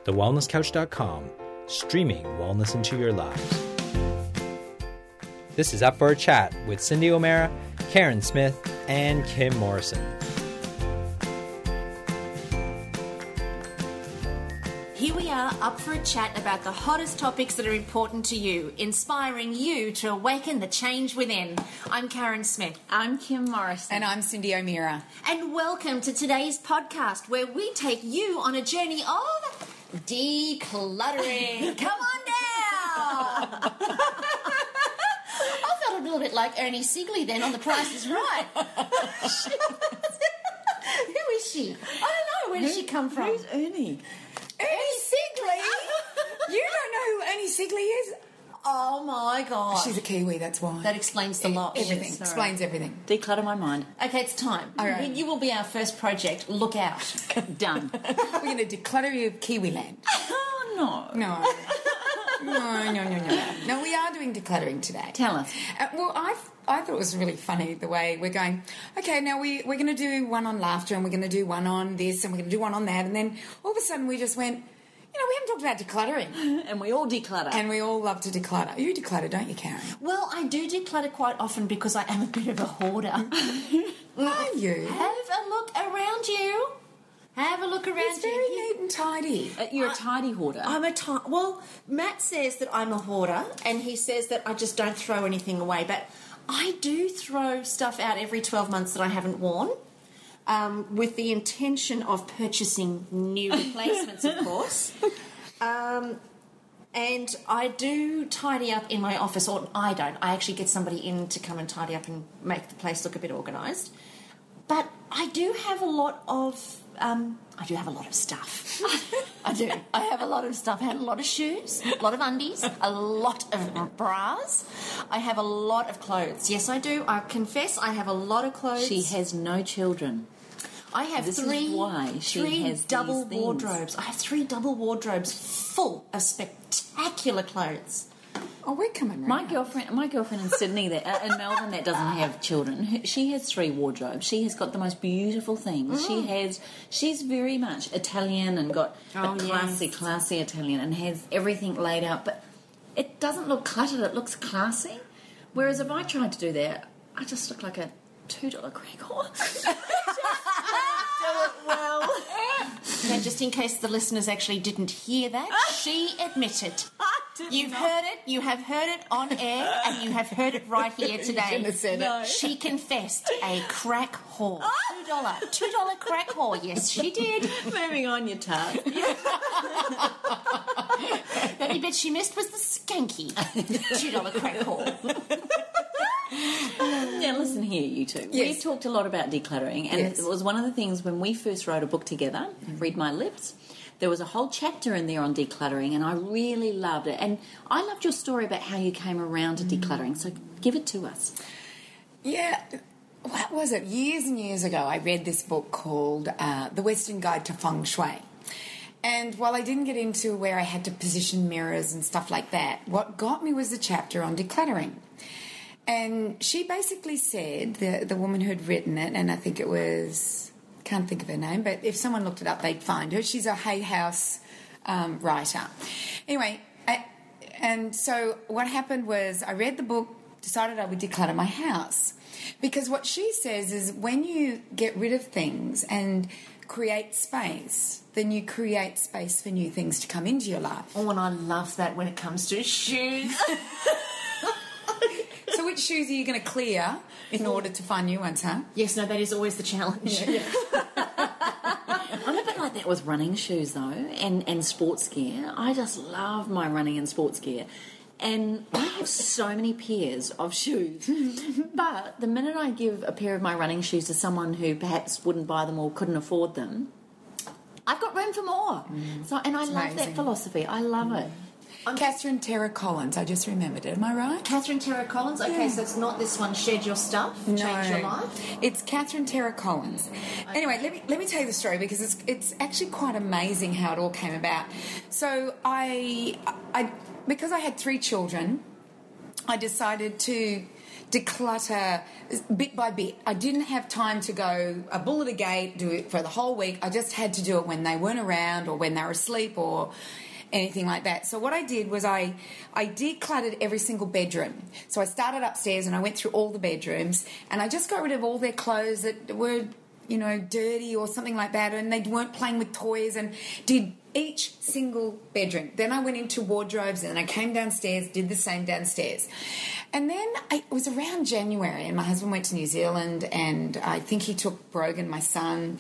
thewellnesscouch.com, streaming wellness into your lives. This is Up for a Chat with Cindy O'Mara, Karen Smith, and Kim Morrison. Here we are, up for a chat about the hottest topics that are important to you, inspiring you to awaken the change within. I'm Karen Smith. I'm Kim Morrison. And I'm Cindy O'Mara. And welcome to today's podcast, where we take you on a journey of decluttering. Come on down! I felt a little bit like Ernie Sigley then on The Price is Right. Who is she? I don't know. Where did she come from? Who's Ernie? Ernie Sigley? You don't know who Ernie Sigley is? Oh my God. She's a Kiwi, that's why. That explains the lot. Everything. Sorry. Explains everything. Declutter my mind. Okay, it's time. All right. You will be our first project. Look out. Done. We're going to declutter you of Kiwi land. Oh, no. No. No, we are doing decluttering today. Tell us. Well, I thought it was really funny the way we're going, okay, now we're going to do one on laughter and we're going to do one on this and we're going to do one on that. And then all of a sudden we just went, we haven't talked about decluttering. And we all declutter. And we all love to declutter. You declutter, don't you, Karen? Well, I do declutter quite often because I am a bit of a hoarder. Are you? Have a look around you. Have a look around It's very neat and tidy. You're a tidy hoarder. Well, Matt says that I'm a hoarder, and he says that I just don't throw anything away. But I do throw stuff out every 12 months that I haven't worn, with the intention of purchasing new replacements, of course. And I do tidy up in my office, or I don't. I actually get somebody in to come and tidy up and make the place look a bit organised. But I do have a lot of stuff. I do. I have a lot of stuff. I have a lot of shoes, a lot of undies, a lot of bras. I have a lot of clothes. Yes, I do. I confess I have a lot of clothes. She has no children. I have This three is why she has double these things. wardrobes. I have 3 double wardrobes full of spectacular clothes. Oh, we're coming round. My girlfriend in Sydney, in Melbourne, that doesn't have children, she has 3 wardrobes. She has got the most beautiful things. She's very much Italian and got a classy Italian and has everything laid out. But it doesn't look cluttered. It looks classy. Whereas if I tried to do that, I just look like a $2 crack whore. Well, now, just in case the listeners actually didn't hear that, she admitted. You've heard it. You have heard it on air, and you have heard it right here today. shouldn't have said it. No. She confessed a crack whore. $2 crack whore. Yes, she did. Moving on, you tart. The only bit she missed was the skanky $2 crack whore. Now listen here, you two. Yes. We've talked a lot about decluttering, and Yes. it was one of the things when we first wrote a book together, Read My Lips. There was a whole chapter in there on decluttering, and I really loved it. And I loved your story about how you came around to decluttering, so give it to us. Yeah, what was it? Years and years ago, I read this book called The Western Guide to Feng Shui. And while I didn't get into where I had to position mirrors and stuff like that, what got me was the chapter on decluttering. And she basically said, the woman who'd written it, and I think it was, can't think of her name, but if someone looked it up, they'd find her. She's a Hay House writer. Anyway, and so what happened was I read the book, decided I would declutter my house. Because what she says is when you get rid of things and create space, then you create space for new things to come into your life. Oh, and I love that when it comes to shoes. So which shoes are you going to clear in order to find new ones, huh? Yes, no, that is always the challenge. I'm a bit like that with running shoes, though, and sports gear. I just love my running and sports gear. And I have so many pairs of shoes. But the minute I give a pair of my running shoes to someone who perhaps wouldn't buy them or couldn't afford them, I've got room for more. So, and I love that philosophy. I love it. Catherine Terra Collins, I just remembered it. Am I right? Catherine Terra Collins? Okay, so it's not this one, Shed Your Stuff, Change Your Life? It's Catherine Terra Collins. Okay. Anyway, let me tell you the story because it's actually quite amazing how it all came about. So I because I had 3 children, I decided to declutter bit by bit. I didn't have time to go a bullet a gate, do it for the whole week. I just had to do it when they weren't around or when they were asleep or anything like that. So what I did was I decluttered every single bedroom. So I started upstairs and I went through all the bedrooms and I just got rid of all their clothes that were, dirty or something like that, and they weren't playing with toys, and did each single bedroom. Then I went into wardrobes and I came downstairs, did the same downstairs. And then it was around January and my husband went to New Zealand and I think he took Brogan, my son.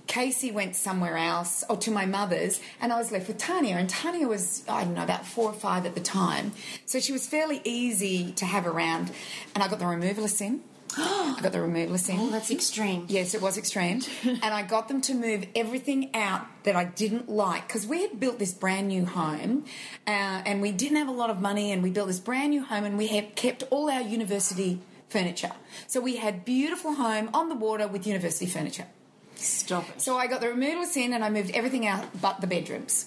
Casey went somewhere else, or to my mother's, and I was left with Tanya. And Tanya was, I don't know, about 4 or 5 at the time. So she was fairly easy to have around. And I got the removalist in. Oh, that's extreme. Yes, it was extreme. And I got them to move everything out that I didn't like, because we had built this brand new home and we didn't have a lot of money, and we built this brand new home and we had kept all our university furniture. So we had beautiful home on the water with university furniture. Stop it. So I got the removalists in and I moved everything out but the bedrooms.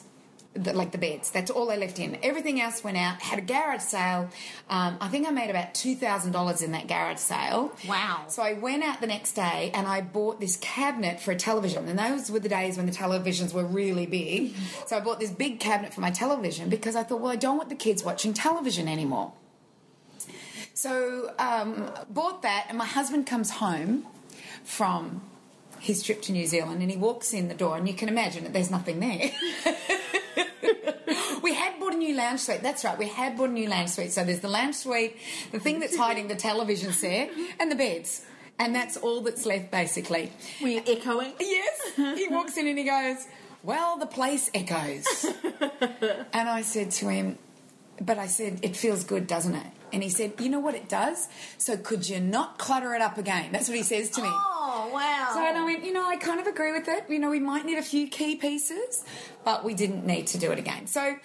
Like the beds. That's all I left in. Everything else went out. Had a garage sale. I think I made about $2,000 in that garage sale. Wow. So I went out the next day and I bought this cabinet for a television. And those were the days when the televisions were really big. So I bought this big cabinet for my television because I thought, well, I don't want the kids watching television anymore. So bought that, and my husband comes home from his trip to New Zealand and he walks in the door, and you can imagine that there's nothing there. We had bought a new lounge suite. That's right, we had bought a new lounge suite. So there's the lounge suite, the thing that's hiding the television set, and the beds. And that's all that's left, basically. Were you echoing? Yes. He walks in and he goes, well, the place echoes. And I said to him, but I said, it feels good, doesn't it? And he said, you know what it does? So could you not clutter it up again? That's what he says to me. Oh, wow. So I went, I kind of agree with it. We might need a few key pieces, but we didn't need to do it again. So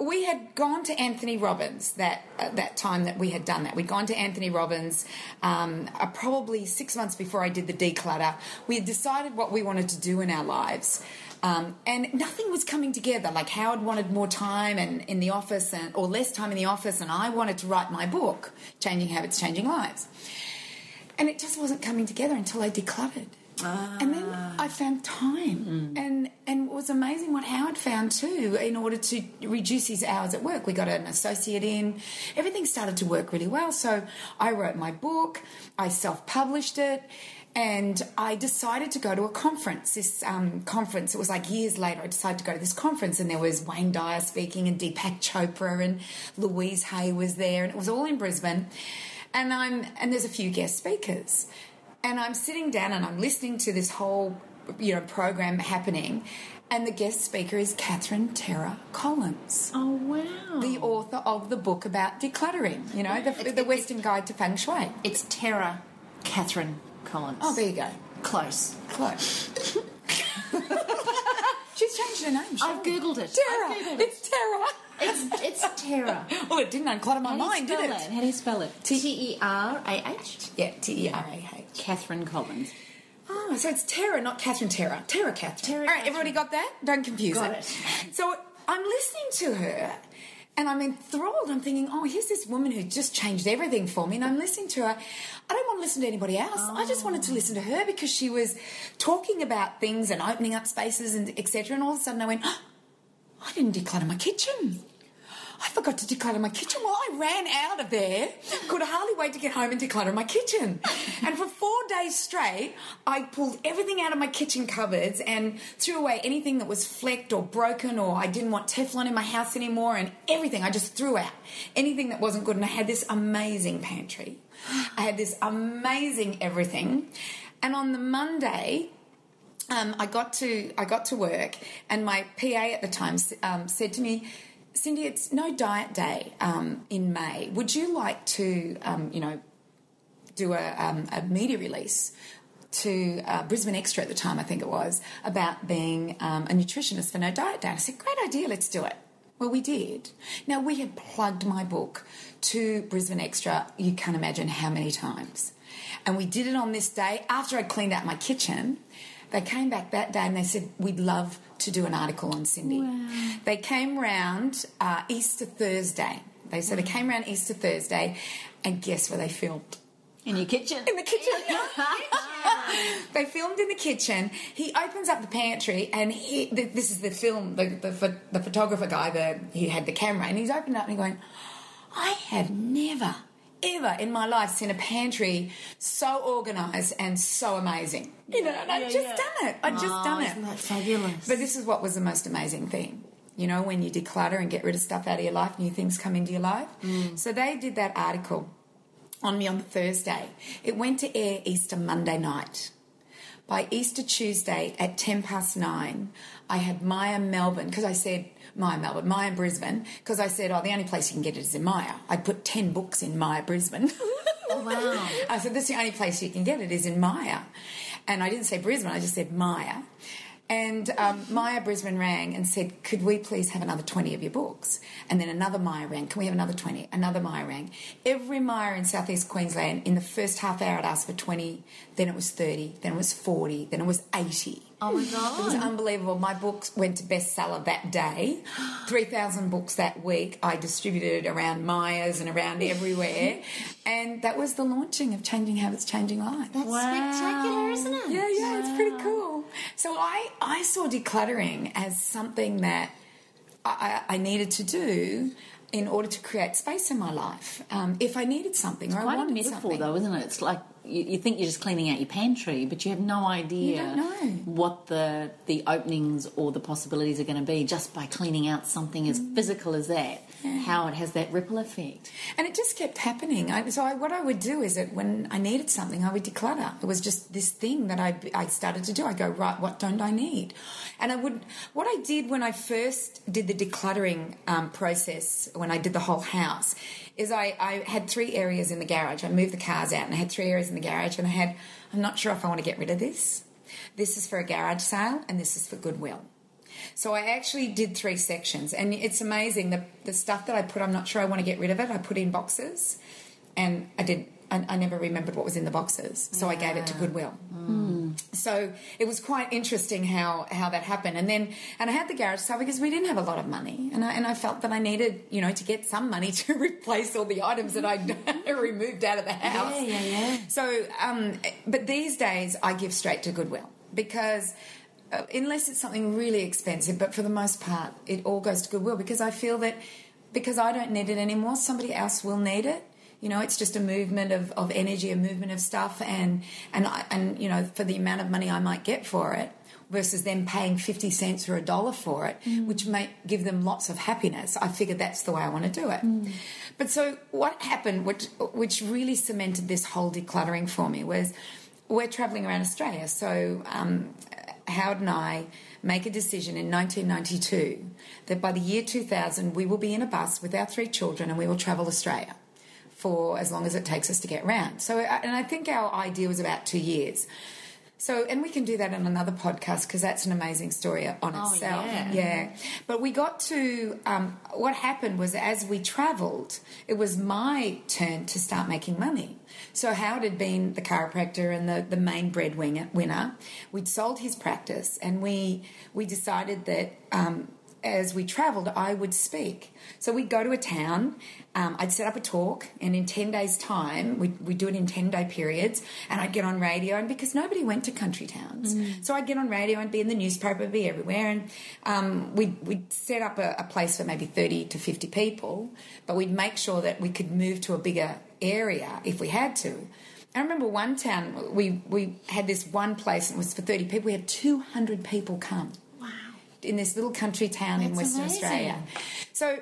we had gone to Anthony Robbins that time that we had done that. We'd gone to Anthony Robbins probably 6 months before I did the declutter. We had decided what we wanted to do in our lives. And nothing was coming together. Like Howard wanted more time and in the office or less time in the office, and I wanted to write my book, Changing Habits, Changing Lives. And it just wasn't coming together until I decluttered. And then I found time. And it was amazing what Howard found too in order to reduce his hours at work. We got an associate in. Everything started to work really well. So I wrote my book. I self-published it. And I decided to go to a conference. This conference, it was like years later, I decided to go to this conference, and there was Wayne Dyer speaking and Deepak Chopra and Louise Hay was there, and it was all in Brisbane. And there's a few guest speakers. And I'm sitting down and I'm listening to this whole, program happening, and the guest speaker is Catherine Terra Collins. Oh, wow. The author of the book about decluttering, the Western Guide to Feng Shui. It's Terra Catherine Collins. Oh, there you go. Close. She's changed her name. I've Googled it. Terra. It's Terra. It's Terra. Well, it didn't unclutter my mind, did it? How do you spell it? T-E-R-A-H? Yeah, T-E-R-A-H. Catherine Collins. Oh, so it's Terra, not Catherine Terra. Terra Catherine. All right, everybody got that? Don't confuse Got it. it. So I'm listening to her, and I'm enthralled. I'm thinking, here's this woman who just changed everything for me, and I'm listening to her. I don't want to listen to anybody else. I just wanted to listen to her because she was talking about things and opening up spaces and etc. And all of a sudden I went, I didn't declutter my kitchen. I forgot to declutter my kitchen. Well, I ran out of there. Could hardly wait to get home and declutter my kitchen. And for 4 days straight, I pulled everything out of my kitchen cupboards and threw away anything that was flecked or broken, or I didn't want Teflon in my house anymore, and everything I just threw out. Anything that wasn't good. And I had this amazing pantry. I had this amazing everything. And on the Monday, I got to work, and my PA at the time said to me, Cindy, it's no diet day in May. Would you like to, do a media release to Brisbane Extra at the time, I think it was, about being a nutritionist for No Diet Day? And I said, great idea, let's do it. Well, we did. Now, we had plugged my book to Brisbane Extra, you can't imagine how many times. And we did it on this day after I'd cleaned out my kitchen. They came back that day and they said, we'd love to do an article on Cindy. Wow. They came round Easter Thursday. They came round Easter Thursday, and guess where they filmed? In your kitchen? In the kitchen. They filmed in the kitchen. He opens up the pantry, and this is the film, the photographer guy, he had the camera, and he's opened up and going, I have never, ever in my life seen a pantry so organised and so amazing. You know, and I'd just done it. I'd just done it. Isn't that fabulous? But this is what was the most amazing thing. You know, when you declutter and get rid of stuff out of your life, new things come into your life. So they did that article on me on Thursday. It went to air Easter Monday night. By Easter Tuesday at 9:10, I had Maya Brisbane, because I said, the only place you can get it is in Maya. I'd put 10 books in Maya Brisbane. Oh, wow. I said, that's the only place you can get it is in Maya. And I didn't say Brisbane, I just said Maya. And Maya Brisbane rang and said, could we please have another 20 of your books? And then another Maya rang, can we have another 20? Another Maya rang. Every Maya in southeast Queensland, in the first half hour, I'd asked for 20, then it was 30, then it was 40, then it was 80. Oh, my God. It was unbelievable. My books went to bestseller that day. 3,000 books that week. I distributed around Myers and around everywhere. And that was the launching of Changing Habits, Changing Lives. That's spectacular, isn't it? Yeah, it's pretty cool. So I saw decluttering as something that I needed to do in order to create space in my life. If I needed something or I Quite a wanted metaphor, something. though, isn't it? It's like you think you're just cleaning out your pantry, but you have no idea You don't know. what the openings or the possibilities are going to be just by cleaning out something as physical as that, how it has that ripple effect. And it just kept happening. What I would do is that when I needed something, I would declutter. It was just this thing that I started to do. I go, right, what don't I need? And what I did when I first did the decluttering process, when I did the whole house, is I had 3 areas in the garage. I moved the cars out and I had 3 areas in the garage, and I'm not sure if I want to get rid of this. This is for a garage sale and this is for Goodwill. So I actually did 3 sections, and it's amazing. The stuff that I put, I'm not sure I want to get rid of it. I put in boxes, and I never remembered what was in the boxes, so I gave it to Goodwill. So it was quite interesting how that happened. And I had the garage sale because we didn't have a lot of money, and I felt that I needed, to get some money to replace all the items that I'd removed out of the house. Yeah. So, but these days I give straight to Goodwill because unless it's something really expensive, but for the most part it all goes to Goodwill because I feel that because I don't need it anymore, somebody else will need it. It's just a movement of energy, a movement of stuff, and for the amount of money I might get for it versus them paying 50 cents or $1 for it, which may give them lots of happiness. I figured that's the way I want to do it. But so what happened, which really cemented this whole decluttering for me, was we're travelling around Australia. So Howard and I make a decision in 1992 that by the year 2000 we will be in a bus with our 3 children and we will travel Australia for as long as it takes us to get round. So, and I think our idea was about 2 years. So, and we can do that on another podcast because that's an amazing story on itself. Yeah. But we got to, what happened was as we travelled, it was my turn to start making money. So Howard had been the chiropractor and the main breadwinner. We'd sold his practice, and we decided that as we travelled, I would speak. So we'd go to a town, I'd set up a talk, and in 10 days' time, we'd do it in 10-day periods, and I'd get on radio, and because nobody went to country towns, so I'd get on radio and be in the newspaper, be everywhere, and we'd set up a place for maybe 30 to 50 people, but we'd make sure that we could move to a bigger area if we had to. I remember one town, we had this one place, and it was for 30 people, we had 200 people come. In this little country town in Western Australia. So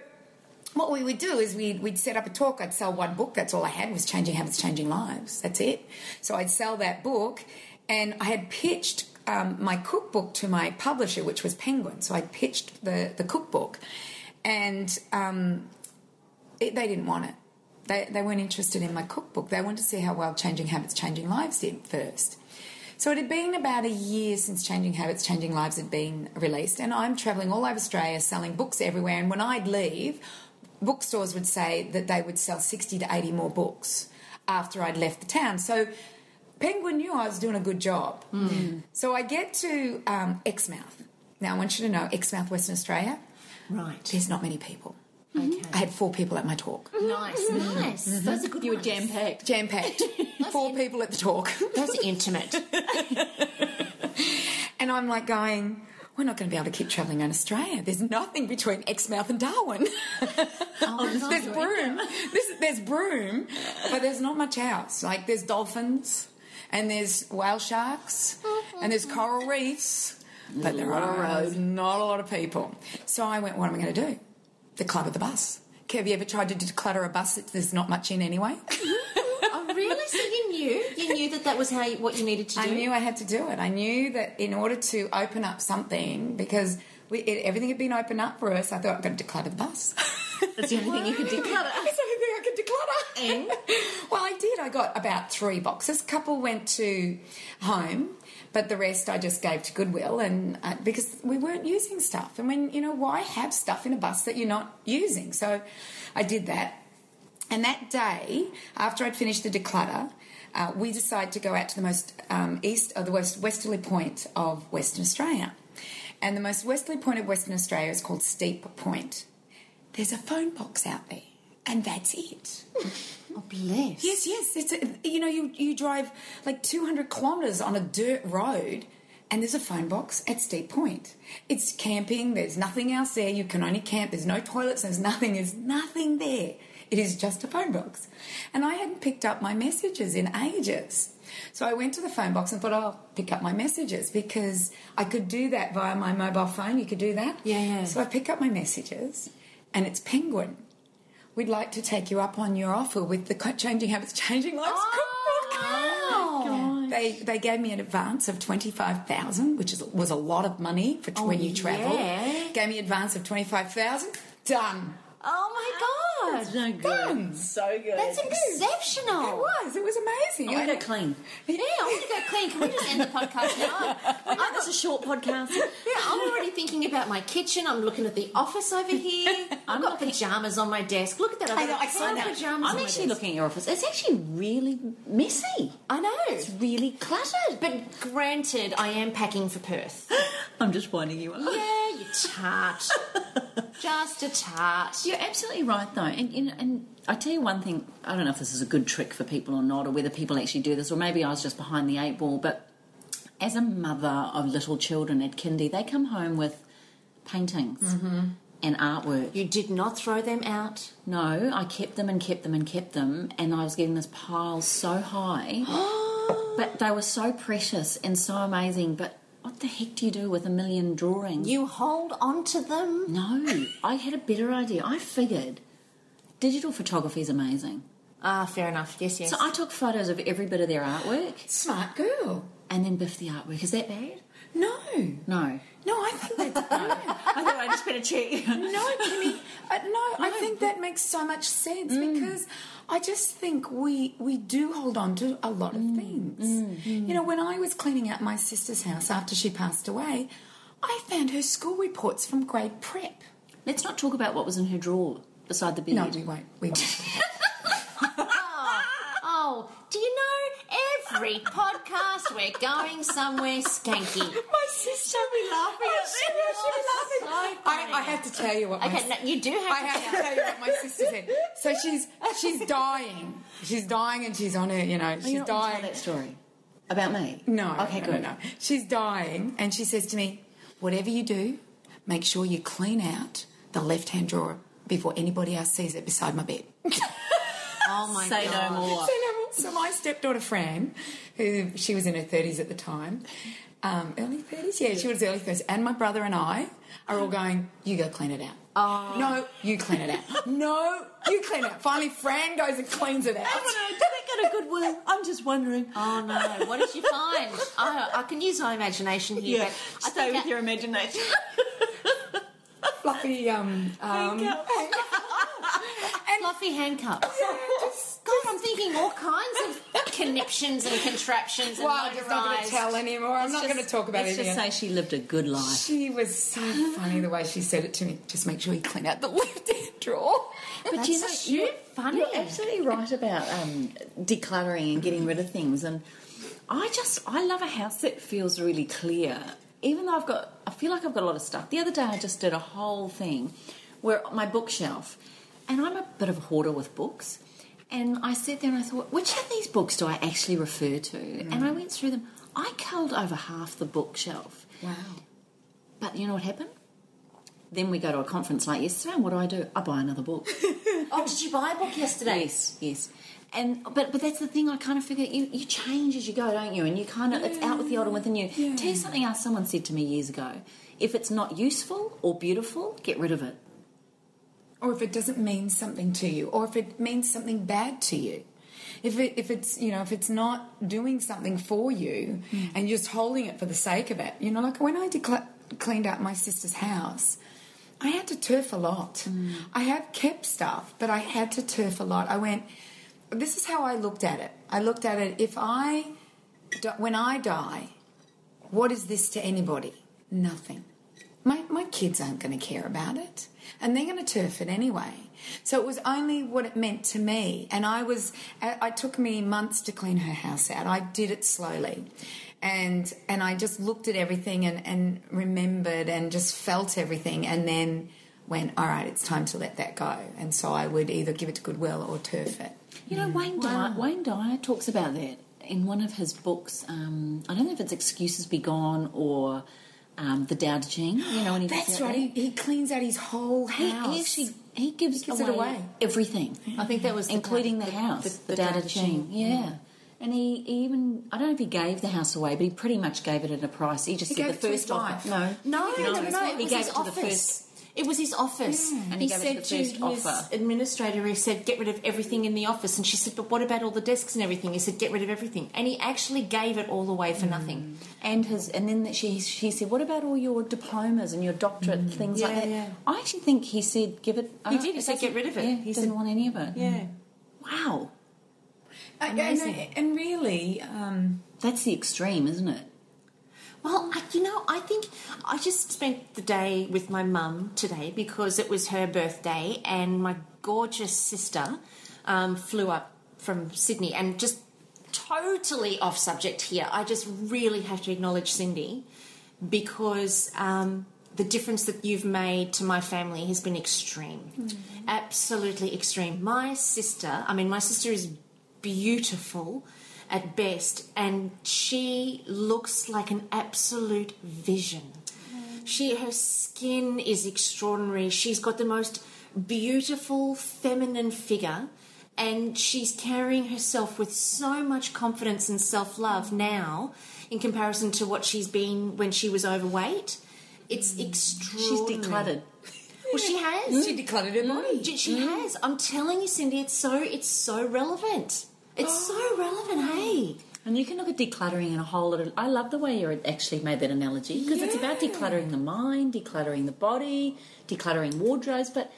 what we would do is we'd set up a talk. I'd sell one book. That's all I had was Changing Habits, Changing Lives. That's it. So I'd sell that book, and I had pitched my cookbook to my publisher, which was Penguin. So I pitched the cookbook, and they didn't want it. They weren't interested in my cookbook. They wanted to see how well Changing Habits, Changing Lives did first. So it had been about a year since Changing Habits, Changing Lives had been released, and I'm travelling all over Australia selling books everywhere, and when I'd leave, bookstores would say that they would sell 60 to 80 more books after I'd left the town. So Penguin knew I was doing a good job. So I get to Exmouth. Now I want you to know, Exmouth, Western Australia, Right. there's not many people. Okay. I had 4 people at my talk. Nice. Those are good. You were ones. jam-packed. Jam-packed. 4 people at the talk. That's intimate. And I'm like going, we're not going to be able to keep travelling around Australia. There's nothing between Exmouth and Darwin. There's Broome. There's Broome, but there's not much else. Like, there's dolphins, and there's whale sharks, and there's coral reefs, but there are not a lot of people. So I went, what am I going to do? Declutter the bus. Have you ever tried to declutter a bus that there's not much in anyway? Oh, really? So you knew that was what you needed to do? I knew I had to do it. I knew that in order to open up something, because everything had been opened up for us, I thought, I'm going to declutter the bus. That's the only thing you could declutter. That's the only thing I could declutter. And? Well, I did. I got about 3 boxes. A couple went to home, but the rest I just gave to Goodwill, and because we weren't using stuff. And when, why have stuff in a bus that you're not using? So I did that. And that day, after I'd finished the declutter, we decided to go out to the most westerly point of Western Australia. And the most westerly point of Western Australia is called Steep Point. There's a phone box out there, and that's it. Oh, bless. Yes. It's you drive like 200 kilometres on a dirt road, and there's a phone box at Steep Point. It's camping. There's nothing else there. You can only camp. There's no toilets. There's nothing. There's nothing there. It is just a phone box. And I hadn't picked up my messages in ages. So I went to the phone box and thought, I'll pick up my messages, because I could do that via my mobile phone. You could do that. Yeah. So I pick up my messages, and it's Penguin. We'd like to take you up on your offer with the Changing Habits, Changing Lives cookbook. Wow. They gave me an advance of $25,000, which was a lot of money for when you travel. Yeah. Gave me advance of $25,000. Done. Oh, my God. So good. Done. So good. That's exceptional. It was amazing. I want to go clean. Yeah, I want to go clean. Can we just end the podcast now? Oh, that's a short podcast. Yeah, I'm already thinking about my kitchen. I'm looking at the office over here. I've got pyjamas on my desk. Look at that. I've got I saw that. pyjamas I'm on actually my desk. looking at your office. It's actually really messy. I know. It's really cluttered. But granted, I am packing for Perth. I'm just winding you up. Yeah, you tart. Just a tart. You're absolutely right, though. And I tell you one thing, I don't know if this is a good trick for people or not, or whether people actually do this, or maybe I was just behind the 8 ball, but as a mother of little children at kindy, they come home with paintings and artwork. You did not throw them out? No, I kept them and kept them and kept them, and I was getting this pile so high. But they were so precious and so amazing, but what the heck do you do with 1 million drawings? You hold on to them? No, I had a better idea. I figured digital photography is amazing. Ah, fair enough. Yes. So I took photos of every bit of their artwork Smart girl. and then biffed the artwork. Is that bad? No. No. No, I think that's brilliant. I thought I just better check. No, Kimmy. I think that makes so much sense, because I just think we do hold on to a lot of things. When I was cleaning out my sister's house after she passed away, I found her school reports from grade prep. Let's not talk about what was in her drawer beside the bed. No, we won't. We won't. Oh, do you know every podcast we're going somewhere skanky? My sister be laughing at me. She'll be laughing. So funny. I have to tell you what. Okay, no, you do have I have to tell you what my sister said. So she's dying. She's dying, and she's on her. She's You're not gonna dying. tell that story about me. No. Okay, good. No. She's dying, and she says to me, "Whatever you do, make sure you clean out the left-hand drawer before anybody else sees it beside my bed." Oh my Say God. no more. So my stepdaughter Fran, who she was in her 30s at the time, early 30s? Yeah, she was early 30s. And my brother and I are all going, you go clean it out. Oh. No, you clean it out. No, you clean it out. Finally, Fran goes and cleans it out. Did it go to Goodwill? I'm just wondering. Oh no! What did you find? I can use my imagination here. Yeah, but I stay think with your imagination. Fluffy, fluffy handcuffs. God, I'm thinking all kinds of connections and contraptions. And Well, I'm just not going to tell anymore. I'm not going to talk about it Let's just again. say she lived a good life. She was so funny the way she said it to me. Just make sure you clean out the left-hand drawer. But That's you know, so funny. You're absolutely right about decluttering and getting rid of things. And I love a house that feels really clear. Even though I feel like I've got a lot of stuff. The other day I just did a whole thing where my bookshelf, and I'm a bit of a hoarder with books, And I sat there and I thought, which of these books do I actually refer to? And I went through them. I culled over half the bookshelf. Wow. But you know what happened? Then we go to a conference like yesterday, and what do? I buy another book. Oh, did you buy a book yesterday? Yes. And but that's the thing. I kind of figure you change as you go, don't you? And you kind of it's out with the old and with the new. Yeah. Tell you something else. Someone said to me years ago: if it's not useful or beautiful, get rid of it. Or if it doesn't mean something to you, or if it means something bad to you. If it's not doing something for you and you're just holding it for the sake of it, like when I cleaned out my sister's house, I had to turf a lot. I have kept stuff, but I had to turf a lot. This is how I looked at it. I looked at it, when I die, what is this to anybody? Nothing. My kids aren't going to care about it, and they're going to turf it anyway. So it was only what it meant to me, and it took me months to clean her house out. I did it slowly, and I just looked at everything and remembered and just felt everything, and then went, all right, it's time to let that go. And so I would either give it to Goodwill or turf it. You know, Wayne Dyer talks about that in one of his books. I don't know if it's Excuses Be Gone or The Tao Te Ching. When he That's right. He cleans out his whole house. He gives it away. Everything. I think that was including the house. The Tao Te Ching. Yeah. And he even, I don't know if he gave the house away, but he pretty much gave it at a price. He just said gave the it to his first offer. wife. No. He gave it to the first. It was his office. And he he gave said it to the first to his offer. administrator, he said, get rid of everything in the office. And she said, but what about all the desks and everything? He said, get rid of everything. And he actually gave it all away for nothing. And then she said, what about all your diplomas and your doctorate, things like that? Yeah. I actually think he said, give it... He did. He said, get rid of it. Yeah, He didn't said- want any of it. Yeah. Wow. Amazing. And really... That's the extreme, isn't it? Well, I think I just spent the day with my mum today because it was her birthday, and my gorgeous sister flew up from Sydney. And just totally off subject here, I just really have to acknowledge Cindy because the difference that you've made to my family has been extreme, absolutely extreme. My sister is beautiful at best, and she looks like an absolute vision. Her skin is extraordinary. She's got the most beautiful feminine figure, and she's carrying herself with so much confidence and self-love now in comparison to what she's been when she was overweight. It's extraordinary. She's decluttered. Well, she has. She decluttered her body. She has. I'm telling you, Cindy, it's so relevant. It's so relevant, hey? And you can look at decluttering in a whole lot of... I love the way you actually made that analogy because it's about decluttering the mind, decluttering the body, decluttering wardrobes. But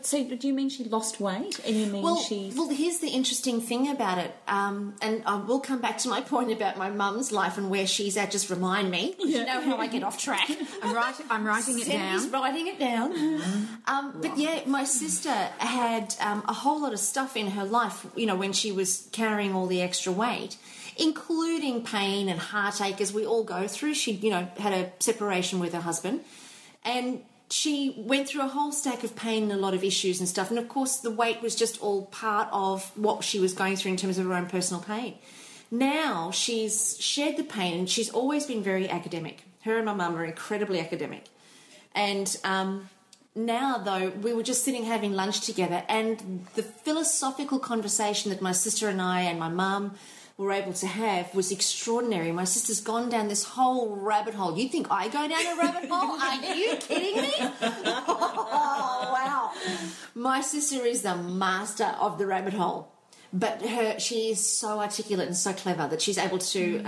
so do you mean she lost weight? And you mean Well, here's the interesting thing about it. And I will come back to my point about my mum's life and where she's at. Just remind me. You know how I get off track. I'm writing it down. Cindy's writing it down. But yeah, my sister had a whole lot of stuff in her life, when she was carrying all the extra weight, including pain and heartache as we all go through. She, had a separation with her husband, and she went through a whole stack of pain and a lot of issues and stuff. And of course, the weight was just all part of what she was going through in terms of her own personal pain. Now she's shared the pain, and she's always been very academic. Her and my mum are incredibly academic. And now, though, we were just sitting having lunch together, and the philosophical conversation that my sister and I and my mum were able to have was extraordinary. My sister's gone down this whole rabbit hole. You think I go down a rabbit hole? Are you kidding me? Oh, wow. My sister is the master of the rabbit hole. But she is so articulate and so clever that she's able to...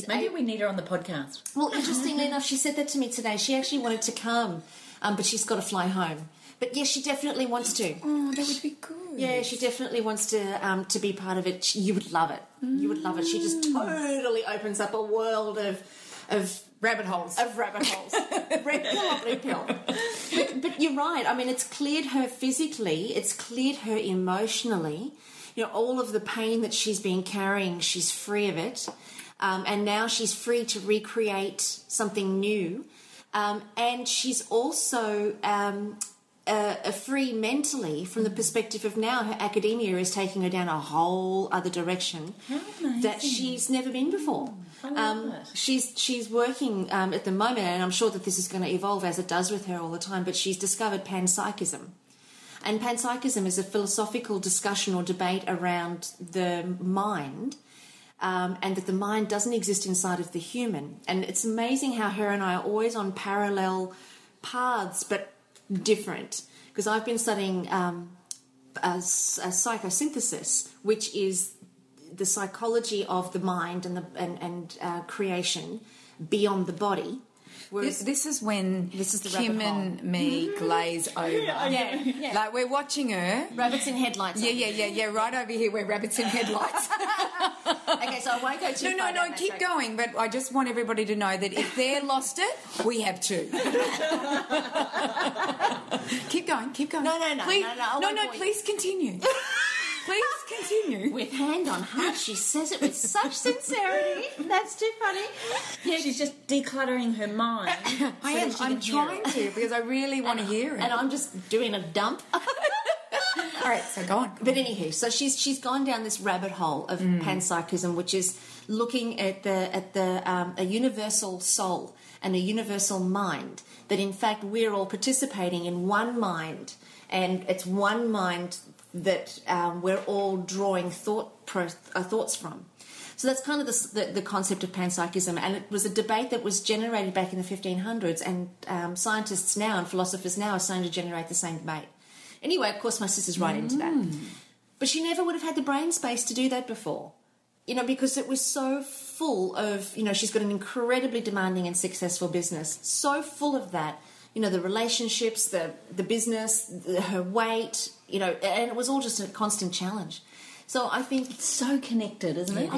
Maybe we need her on the podcast. Well, interestingly enough, she said that to me today. She actually wanted to come, but she's got to fly home. But yes, she definitely wants to. Oh, that would be good. Yeah, she definitely wants to be part of it. You would love it. You would love it. She just totally opens up a world of Rabbit holes. Red pill or blue pill. But you're right. I mean, it's cleared her physically. It's cleared her emotionally. All of the pain that she's been carrying, she's free of it. And now she's free to recreate something new. And she's also free mentally from the perspective of now her academia is taking her down a whole other direction that she's never been before. I love it. She's working at the moment, and I'm sure that this is going to evolve as it does with her all the time, but she's discovered panpsychism. And panpsychism is a philosophical discussion or debate around the mind, and that the mind doesn't exist inside of the human. And it's amazing how her and I are always on parallel paths, but different. Because I've been studying a psychosynthesis, which is the psychology of the mind and creation beyond the body. This is when Kim and me glaze over. Yeah. Like we're watching her. Rabbits in headlights. Yeah. Right over here, we're rabbits in headlights. Okay, so I won't go too far. No, keep going. But I just want everybody to know that if they're lost it, we have too. Keep going. No. Please, No, please continue. Please continue. With hand on heart, she says it with such sincerity. That's too funny. Yeah, she's just decluttering her mind. I am. I'm trying to because I really want to hear it. And I'm just doing a dump. All right, so go on. But anywho, so she's gone down this rabbit hole of panpsychism, which is looking at a universal soul and a universal mind. That in fact we're all participating in one mind, and it's one mind that we're all drawing thoughts from. So that's kind of the concept of panpsychism, and it was a debate that was generated back in the 1500s, and scientists now and philosophers now are starting to generate the same debate. Anyway, of course, my sister's right into that. But she never would have had the brain space to do that before, because it was so full of, she's got an incredibly demanding and successful business, so full of that, the relationships, the business, her weight, and it was all just a constant challenge. So I think it's so connected, isn't it?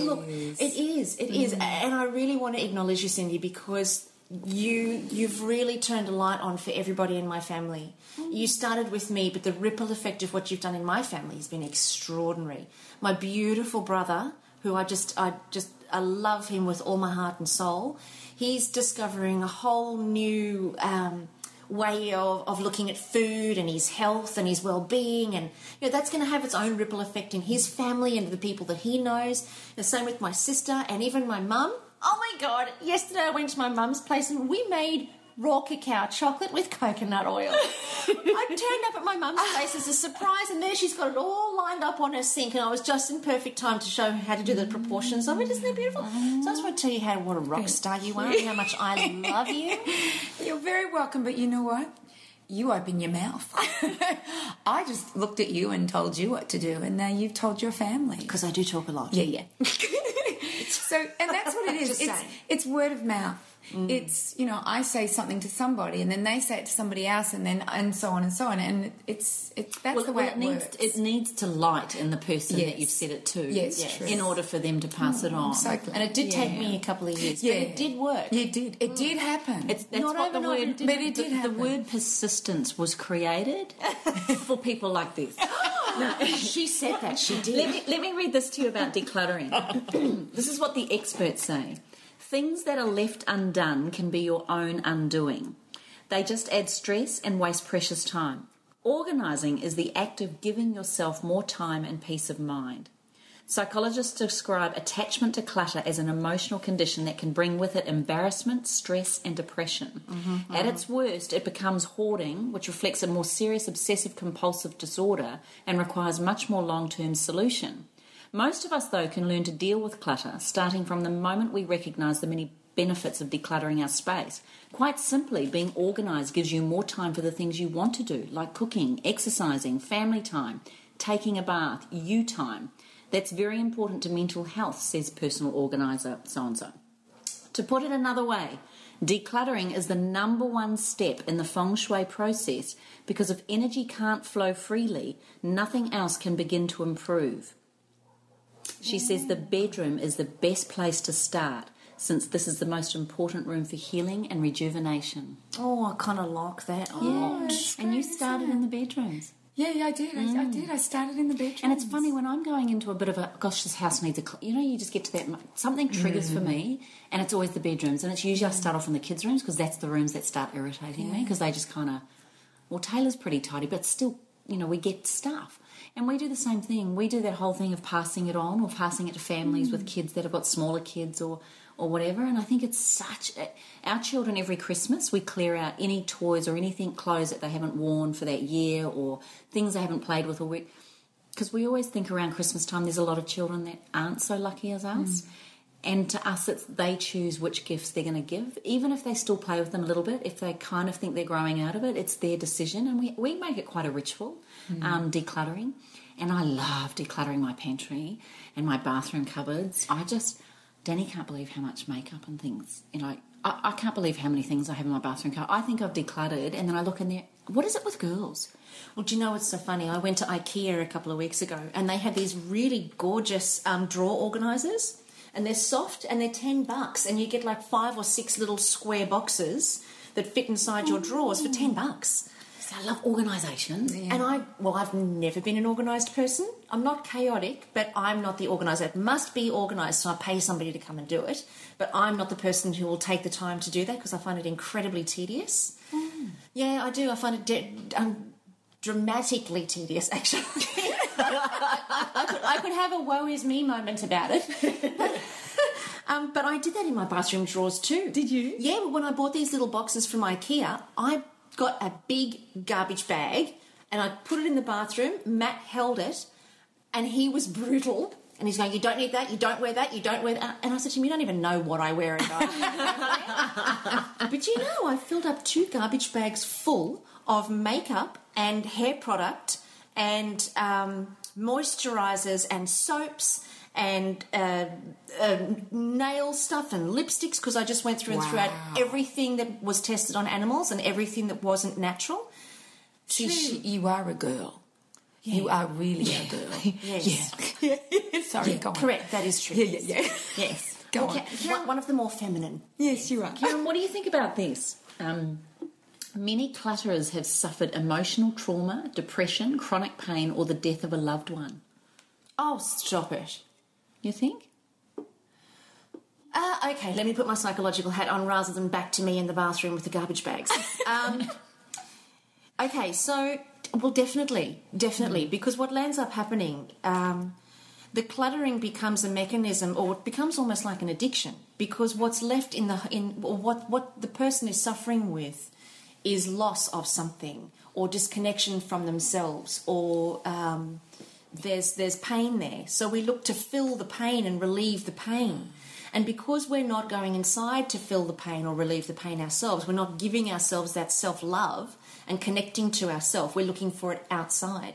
It is. And I really want to acknowledge you, Cindy, because you've really turned a light on for everybody in my family. You started with me, but the ripple effect of what you've done in my family has been extraordinary. My beautiful brother, who I love him with all my heart and soul, he's discovering a whole new way of looking at food and his health and his well-being, and that's going to have its own ripple effect in his family and the people that he knows. The same with my sister and even my mum. Oh my God, yesterday I went to my mum's place and we made raw cacao chocolate with coconut oil. I turned up at my mum's place as a surprise, and there she's got it all lined up on her sink, and I was just in perfect time to show her how to do the proportions of it. Isn't it beautiful? So I just want to tell you what a rock star you are and how much I love you. You're very welcome, but you know what? You open your mouth. I just looked at you and told you what to do, and now you've told your family. Because I do talk a lot. Yeah. So, and that's what it is. It's word of mouth. It's, I say something to somebody and then they say it to somebody else, and so on, and that's the way it works. It needs to light in the person that you've said it to. Yes, true. In order for them to pass it on. So and it did take me a couple of years, but it did work. Yeah, it did. It did happen. That's what the word, but it did happen. The word persistence was created for people like this. No, she said that. She did. Let me read this to you about decluttering. This is what the experts say. Things that are left undone can be your own undoing. They just add stress and waste precious time. Organising is the act of giving yourself more time and peace of mind. Psychologists describe attachment to clutter as an emotional condition that can bring with it embarrassment, stress and depression. At its worst, it becomes hoarding, which reflects a more serious obsessive-compulsive disorder and requires much more long-term solution. Most of us, though, can learn to deal with clutter, starting from the moment we recognise the many benefits of decluttering our space. Quite simply, being organised gives you more time for the things you want to do, like cooking, exercising, family time, taking a bath, you time. That's very important to mental health, says personal organiser so-and-so. To put it another way, decluttering is the number one step in the feng shui process, because if energy can't flow freely, nothing else can begin to improve. She says the bedroom is the best place to start, since this is the most important room for healing and rejuvenation. Oh, I kind of like that. Yeah. And you started in the bedrooms. Yeah, I did. I did. I started in the bedroom. And it's funny, when I'm going into a bit of a, gosh, this house needs a... you just get to that... Something triggers for me, and it's always the bedrooms. And it's usually I start off in the kids' rooms, because that's the rooms that start irritating me, because they just kind of... Well, Taylor's pretty tidy, but still, we get stuff. And we do the same thing. We do that whole thing of passing it on or passing it to families with kids that have got smaller kids or whatever. And I think it's our children every Christmas, we clear out any toys or anything, clothes that they haven't worn for that year or things they haven't played with because we always think around Christmas time there's a lot of children that aren't so lucky as us. And to us, they choose which gifts they're going to give. Even if they still play with them a little bit, if they kind of think they're growing out of it, it's their decision. And we make it quite a ritual, decluttering. And I love decluttering my pantry and my bathroom cupboards. Danny can't believe how much makeup and things. I can't believe how many things I have in my bathroom cupboard. I think I've decluttered, and then I look in there. What is it with girls? Well, do you know what's so funny? I went to IKEA a couple of weeks ago, and they had these really gorgeous drawer organisers. And they're soft and they're $10, and you get like 5 or 6 little square boxes that fit inside your drawers for $10. So I love organisation. Yeah. And I've never been an organised person. I'm not chaotic, but I'm not the organiser. It must be organised, so I pay somebody to come and do it. But I'm not the person who will take the time to do that because I find it incredibly tedious. Yeah, I do. I find it dramatically tedious, actually. I could have a woe is me moment about it. But I did that in my bathroom drawers too. Did you? Yeah, when I bought these little boxes from IKEA, I got a big garbage bag and I put it in the bathroom. Matt held it and he was brutal. And he's going, you don't need that, you don't wear that, you don't wear that. And I said to him, you don't even know what I wear. But I filled up 2 garbage bags full of makeup and hair product and moisturisers and soaps and nail stuff and lipsticks because I just went through and throughout everything that was tested on animals and everything that wasn't natural. You are a girl. Yeah. You are really a girl. Yes. Yeah. Sorry, go on. Correct, that is true. Yeah. Yes. Go on. Karen, one of the more feminine. Yes, you are. Karen, what do you think about this? Many clutterers have suffered emotional trauma, depression, chronic pain, or the death of a loved one. Oh, stop it. You think? Okay, let me put my psychological hat on rather than back to me in the bathroom with the garbage bags. Okay, so, well, definitely, because what lands up happening, the cluttering becomes a mechanism, or it becomes almost like an addiction, because what's left what the person is suffering with is loss of something, or disconnection from themselves, or there's pain there. So we look to fill the pain and relieve the pain. And because we're not going inside to fill the pain or relieve the pain ourselves, we're not giving ourselves that self-love and connecting to ourselves. We're looking for it outside.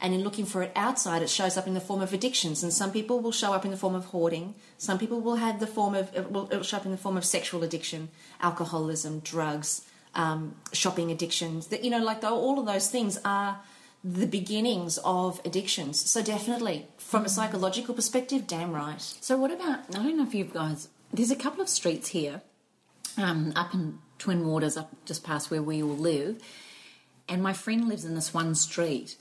And in looking for it outside, it shows up in the form of addictions. And some people will show up in the form of hoarding. Some people will have it'll show up in the form of sexual addiction, alcoholism, drugs, shopping addictions. That, all of those things are the beginnings of addictions. So definitely, from a psychological perspective, damn right. So what about, I don't know if you guys, there's a couple of streets here up in Twin Waters, up just past where we all live, and my friend lives in this one street,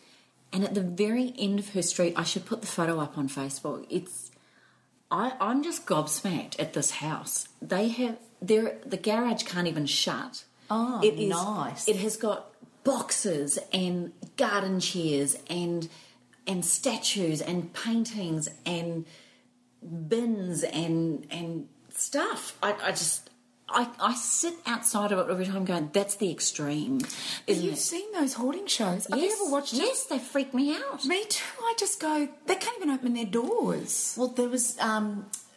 and at the very end of her street, I should put the photo up on Facebook, I'm just gobsmacked at this house. The garage can't even shut. Oh, nice. It has got boxes and garden chairs and statues and paintings and bins and stuff. I sit outside of it every time going, that's the extreme, isn't You've it? seen those hoarding shows? Have you ever watched them? Yes, they freak me out. Me too. I just go, they can't even open their doors. Well, there was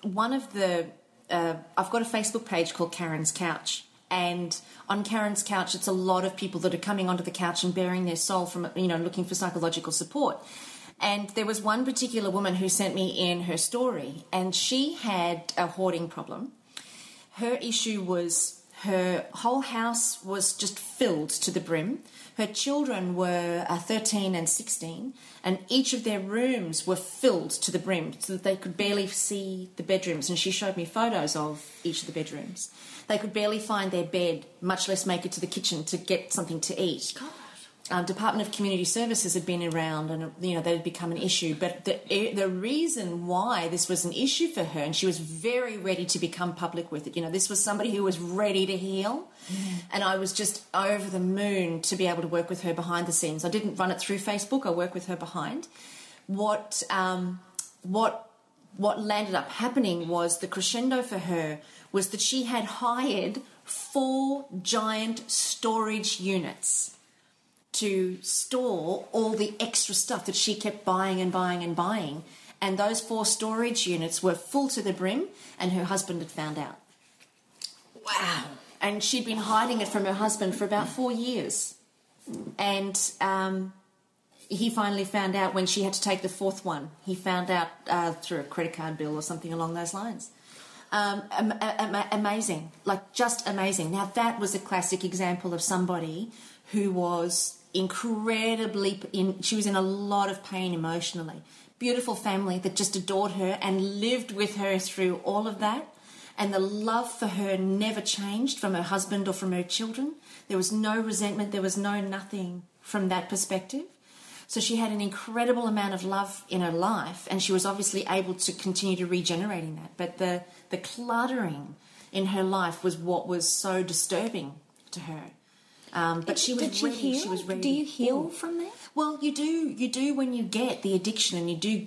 one of the... I've got a Facebook page called Karen's Couch, and on Karen's Couch, it's a lot of people that are coming onto the couch and bearing their soul from, looking for psychological support. And there was one particular woman who sent me in her story, and she had a hoarding problem. Her issue was her whole house was just filled to the brim. Her children were 13 and 16, and each of their rooms were filled to the brim so that they could barely see the bedrooms. And she showed me photos of each of the bedrooms. They could barely find their bed, much less make it to the kitchen to get something to eat. God. Department of Community Services had been around, and that had become an issue. But the reason why this was an issue for her, and she was very ready to become public with it. This was somebody who was ready to heal, and I was just over the moon to be able to work with her behind the scenes. I didn't run it through Facebook. I worked with her behind. What landed up happening was the crescendo for her was that she had hired 4 giant storage units to store all the extra stuff that she kept buying and buying and buying. And those 4 storage units were full to the brim, and her husband had found out. Wow. And she'd been hiding it from her husband for about 4 years. And he finally found out when she had to take the 4th one. He found out through a credit card bill or something along those lines. Amazing. Just amazing. Now, that was a classic example of somebody who was incredibly she was in a lot of pain emotionally. Beautiful family that just adored her and lived with her through all of that, and the love for her never changed from her husband or from her children. There was no resentment, there was no nothing from that perspective. So she had an incredible amount of love in her life, and she was obviously able to continue to regenerating that. But the cluttering in her life was what was so disturbing to her. But she was ready. Heal? She was ready. Do you heal from that? Well, you do when you get the addiction, and you do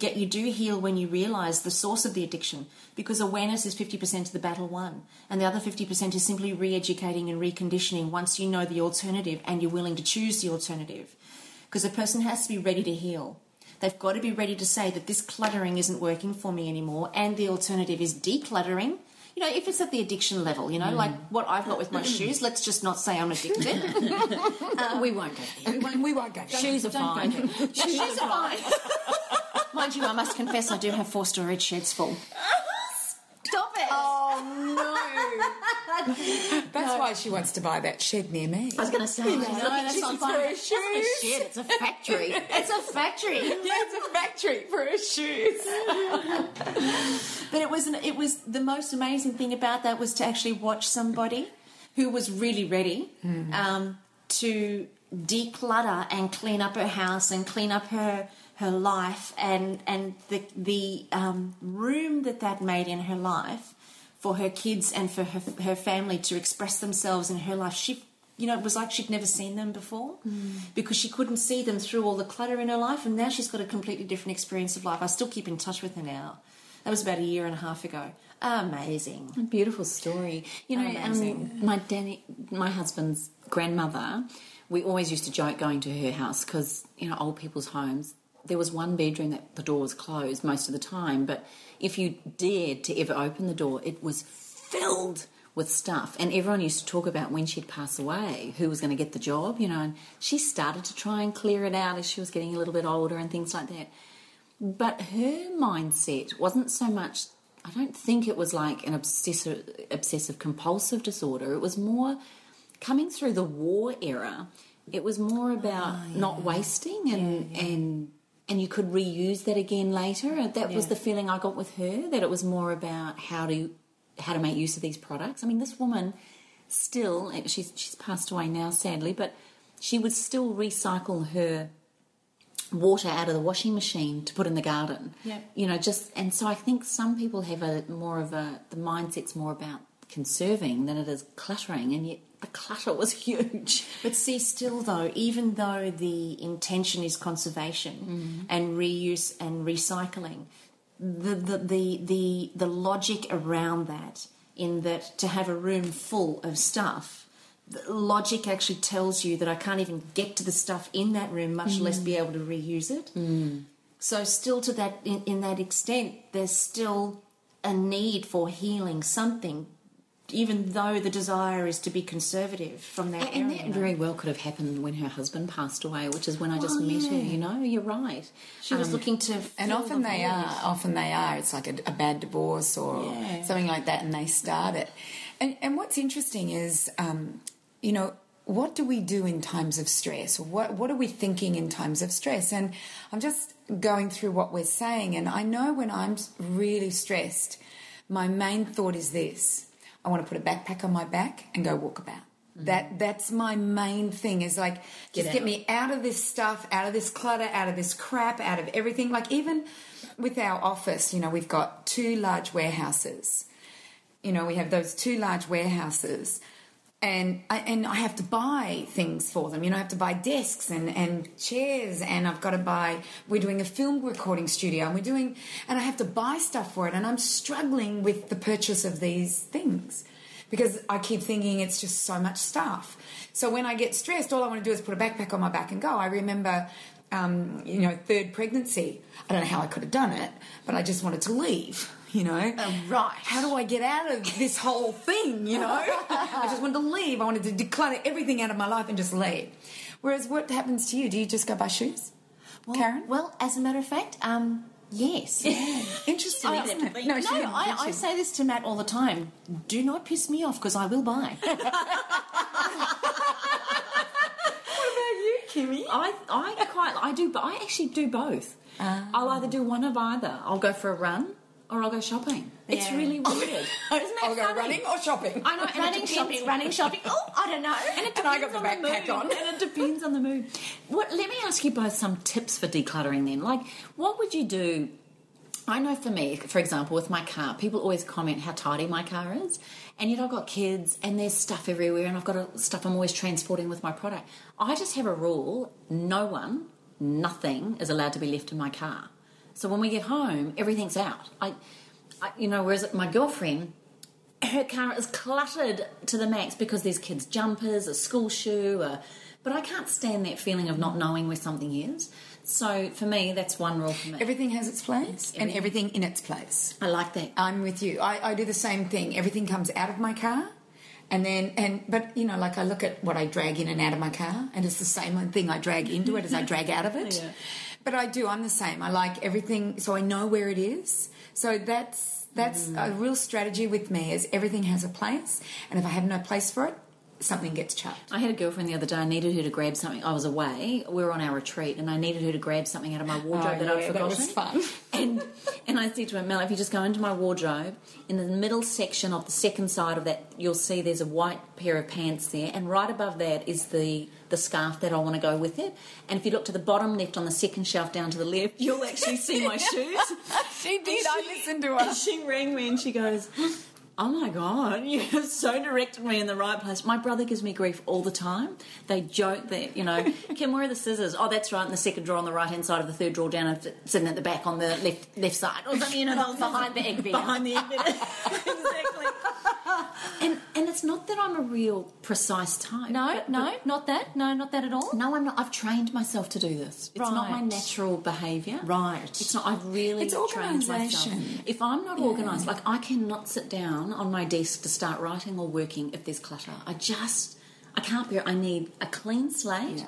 heal when you realise the source of the addiction, because awareness is 50% of the battle won, and the other 50% is simply re-educating and reconditioning once you know the alternative and you're willing to choose the alternative. Because a person has to be ready to heal. They've got to be ready to say that this cluttering isn't working for me anymore, and the alternative is decluttering. If it's at the addiction level, like what I've got with my shoes, let's just not say I'm addicted. We won't go there. We won't go. Shoes are fine. Shoes are fine. Mind you, I must confess, I do have 4 storage sheds full. Stop it. Oh, no. That's why she wants to buy that shed near me. I was going to say, no, that's not fun. It's not a shed, it's a factory. It's a factory. Yeah, it's a factory for her shoes. But it was the most amazing thing about that was to actually watch somebody who was really ready to declutter and clean up her house and clean up her life, and the room that made in her life for her kids and for her family to express themselves in her life. She, it was like she'd never seen them before because she couldn't see them through all the clutter in her life, and now she's got a completely different experience of life. I still keep in touch with her now. That was about 1.5 years ago. Amazing. A beautiful story. My husband's grandmother, we always used to joke going to her house because, old people's homes, there was one bedroom that the door was closed most of the time, but if you dared to ever open the door, it was filled with stuff. And everyone used to talk about when she'd pass away, who was going to get the job, and she started to try and clear it out as she was getting a little bit older and things like that. But her mindset wasn't so much, I don't think it was like an obsessive compulsive disorder. It was more coming through the war era. It was more about not wasting and you could reuse that again later. That was the feeling I got with her, that it was more about how to make use of these products. I mean, this woman still, she's passed away now, sadly, but she would still recycle her water out of the washing machine to put in the garden. Yeah. And so I think some people have the mindset's more about conserving than it is cluttering, and yet the clutter was huge. But see, still though, even though the intention is conservation and reuse and recycling, the logic around that, in that to have a room full of stuff, the logic actually tells you that I can't even get to the stuff in that room, much less be able to reuse it. So still to that, in that extent, there's still a need for healing something, even though the desire is to be conservative from that and area. that very well could have happened when her husband passed away, which is when I just met her. You're right. She was looking to and often they are. It's like a bad divorce or something like that, and they start it. And what's interesting is, what do we do in times of stress? Or what are we thinking in times of stress? And I'm just going through what we're saying, and I know when I'm really stressed, my main thought is this: I want to put a backpack on my back and go walk about. That's my main thing, is like, just get me out of this stuff, out of this clutter, out of this crap, out of everything. Like, even with our office, you know, we've got 2 large warehouses. You know, we have those 2 large warehouses, and I have to buy things for them. You know, I have to buy desks and chairs, and I've got to buy, we're doing a film recording studio, and I have to buy stuff for it, and I'm struggling with the purchase of these things, because I keep thinking it's just so much stuff. So when I get stressed, all I want to do is put a backpack on my back and go. I remember, 3rd pregnancy. I don't know how I could have done it, but I just wanted to leave, you know. Right. How do I get out of this whole thing, you know? I just wanted to leave. I wanted to declutter everything out of my life and just leave. Whereas what happens to you? Do you just go buy shoes, Karen? Well, as a matter of fact, yes. Yeah. Interesting, isn't it? No, I say this to Matt all the time. Do not piss me off, because I will buy. What about you, Kimmy? I actually do both. I'll either do one of either. I'll go for a run or I'll go shopping. It's really weird. Isn't that I'll go funny? running or shopping. I know, running, shopping. Oh, I don't know. And I got the backpack on. And it depends on the mood. Let me ask you both some tips for decluttering then. Like, what would you do? I know for me, for example, with my car, people always comment how tidy my car is. And yet I've got kids and there's stuff everywhere, and I've got stuff I'm always transporting with my product. I just have a rule: nothing is allowed to be left in my car. So when we get home, everything's out. Whereas my girlfriend, her car is cluttered to the max because there's kids' jumpers, a school shoe, but I can't stand that feeling of not knowing where something is. So for me, that's one rule for me. Everything has its place, and everything in its place. I like that. I'm with you. I do the same thing. Everything comes out of my car, but you know, like, I look at what I drag in and out of my car, and it's the same thing I drag into it as I drag out of it. Yeah. But I'm the same. I like everything, so I know where it is. So that's a real strategy with me, is everything has a place, and if I have no place for it, something gets chucked. I had a girlfriend the other day. I needed her to grab something. I was away. We were on our retreat, and I needed her to grab something out of my wardrobe that I'd forgotten. That was fun. And I said to her, Mel, if you just go into my wardrobe, in the middle section of the second side of that, you'll see there's a white pair of pants there, and right above that is the scarf that I want to go with it. And if you look to the bottom left on the second shelf down to the left, you'll actually see my shoes. She did. I listened to her. And she rang me and she goes, oh my God, you have so directed me in the right place. My brother gives me grief all the time. They joke that, Kim, where are the scissors? Oh, that's right, in the second drawer on the right-hand side of the third drawer, down sitting at the back on the left side. Or something, behind the egg bin. Behind the egg bin. Exactly. And it's not that I'm a real precise type. No, not that. No, not that at all. No, I'm not. I've trained myself to do this. It's not my natural behaviour. Right. It's not. I've really trained myself. If I'm not organised, like, I cannot sit down on my desk to start writing or working if there's clutter. I can't bear it. I need a clean slate. Yeah.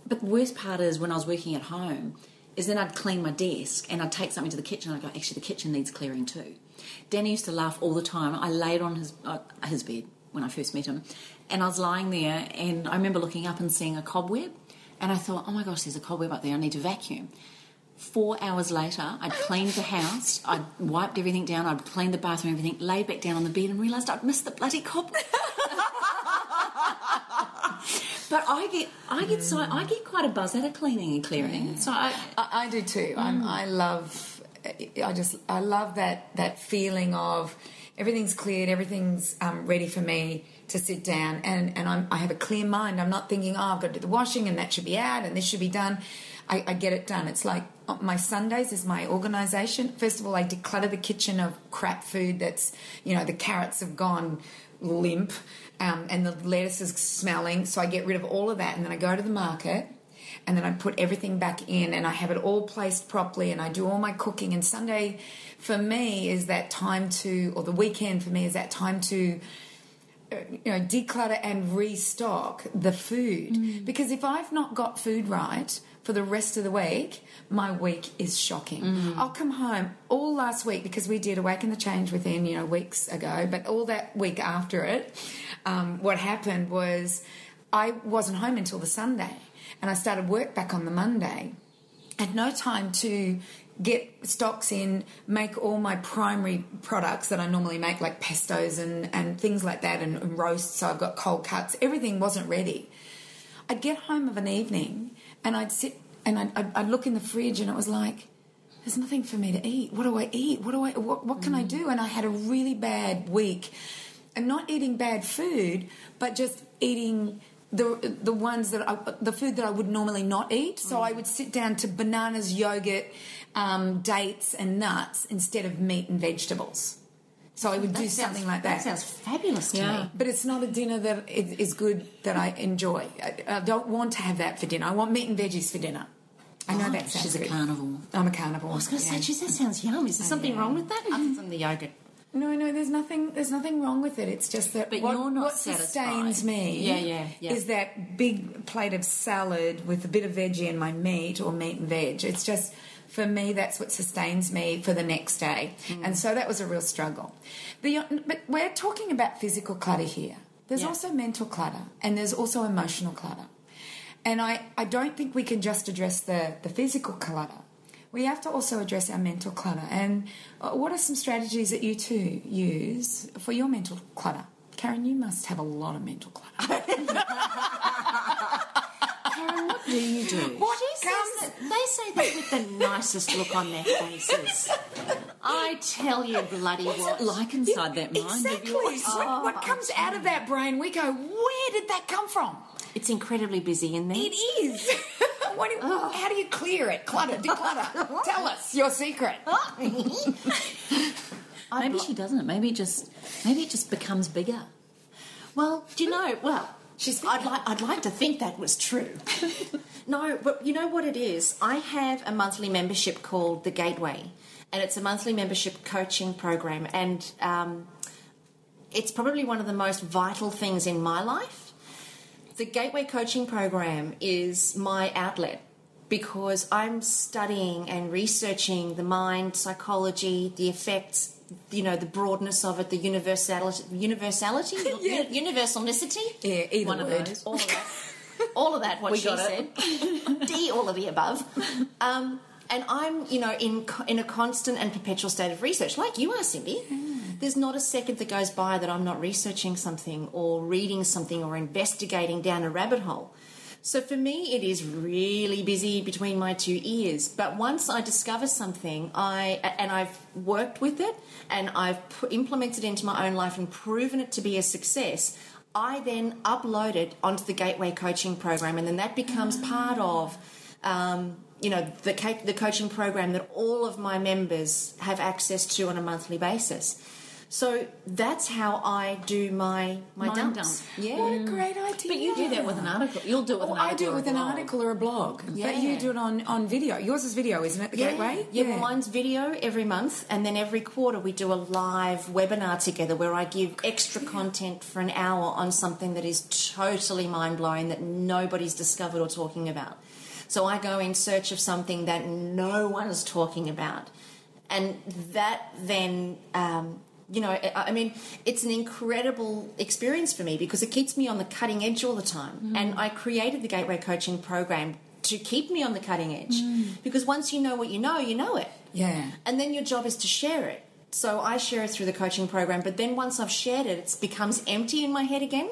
But the worst part is, when I was working at home, is then I'd clean my desk and I'd take something to the kitchen and I'd go, actually, the kitchen needs clearing too. Danny used to laugh all the time. I laid on his bed when I first met him, and I was lying there, and I remember looking up and seeing a cobweb, and I thought, oh my gosh, there's a cobweb up there, I need to vacuum. 4 hours later, I'd cleaned the house, I'd wiped everything down, I'd cleaned the bathroom, everything, laid back down on the bed and realised I'd missed the bloody cobweb. But I get quite a buzz out of cleaning and clearing. Yeah. So I do too. I love that feeling of everything's cleared, everything's ready for me to sit down, and I have a clear mind. I'm not thinking, I've got to do the washing and that should be out and this should be done. I get it done. It's like my Sundays is my organisation. First of all, I declutter the kitchen of crap food that's, the carrots have gone limp, and the lettuce is smelling, so I get rid of all of that, and then I go to the market, and then I put everything back in, and I have it all placed properly, and I do all my cooking. And Sunday for me is that time or the weekend for me is that time to declutter and restock the food. Because if I've not got food right for the rest of the week, my week is shocking. I'll come home all last week, because we did Awaken the Change within, weeks ago, but all that week after it, what happened was I wasn't home until the Sunday, and I started work back on the Monday. had no time to get stocks in, make all my primary products that I normally make, like pestos and things like that, and roasts. So I've got cold cuts. Everything wasn't ready. I'd get home of an evening and I'd sit and I'd look in the fridge and it was like, there's nothing for me to eat. What do I eat? What can I do? And I had a really bad week, and not eating bad food, but just eating the food that I would normally not eat. So I would sit down to bananas, yogurt, dates and nuts instead of meat and vegetables. So I would do something like that. That sounds fabulous to me. But it's not a dinner that is good, that I enjoy. I don't want to have that for dinner. I want meat and veggies for dinner. I know that sounds She's a good. carnivore. I'm a carnivore. I was going to say, geez, that sounds yum. Is there something wrong with that other than the yogurt? No, there's nothing wrong with it. It's just that But what you're not what satisfied. sustains me Yeah. is that big plate of salad with a bit of veggie and my meat, or meat and veg. It's just, for me, that's what sustains me for the next day. And so that was a real struggle. But we're talking about physical clutter here. There's also mental clutter, and there's also emotional clutter. And I don't think we can just address the physical clutter. We have to also address our mental clutter. And what are some strategies that you two use for your mental clutter? Karen, you must have a lot of mental clutter. Karen, what do you do? What is this? They say that with the nicest look on their faces. I tell you, bloody What's it like inside that mind Exactly. of yours? What comes out of that brain, we go, where did that come from? It's incredibly busy in there. It is. How do you clear it? Clutter, declutter. Tell us your secret. Maybe she doesn't. Maybe it just becomes bigger. Well, do you know? Well, I'd like to think that was true. No, but you know what it is? I have a monthly membership called The Gateway, and it's a monthly membership coaching program, and it's probably one of the most vital things in my life. The Gateway coaching program is my outlet, because I'm studying and researching the mind, psychology, the effects, the broadness of it, the universality, universalnicity. Yeah, either One word. of those. All of that. What We she got said. D, all of the above. And I'm, in a constant and perpetual state of research, like you are, Cindy. There's not a second that goes by that I'm not researching something or reading something or investigating down a rabbit hole. So for me, it is really busy between my two ears. But once I discover something, I've worked with it and I've implemented it into my own life and proven it to be a success, I then upload it onto the Gateway coaching program, and then that becomes part of the coaching program that all of my members have access to on a monthly basis. So that's how I do my Mind dumps. dump. Yeah. What a great idea. But you do that with an article. You'll do it with an article. I do it with an article or a blog. Yeah. But you do it on video. Yours is video, isn't it, the Gateway? Yeah, well, mine's video every month, and then every quarter we do a live webinar together where I give extra content for an hour on something that is totally mind-blowing that nobody's discovered or talking about. So I go in search of something that no one is talking about. And that then... it's an incredible experience for me because it keeps me on the cutting edge all the time. Mm. And I created the Gateway Coaching Program to keep me on the cutting edge because once you know what you know it. Yeah. And then your job is to share it. So I share it through the coaching program, but then once I've shared it, it becomes empty in my head again.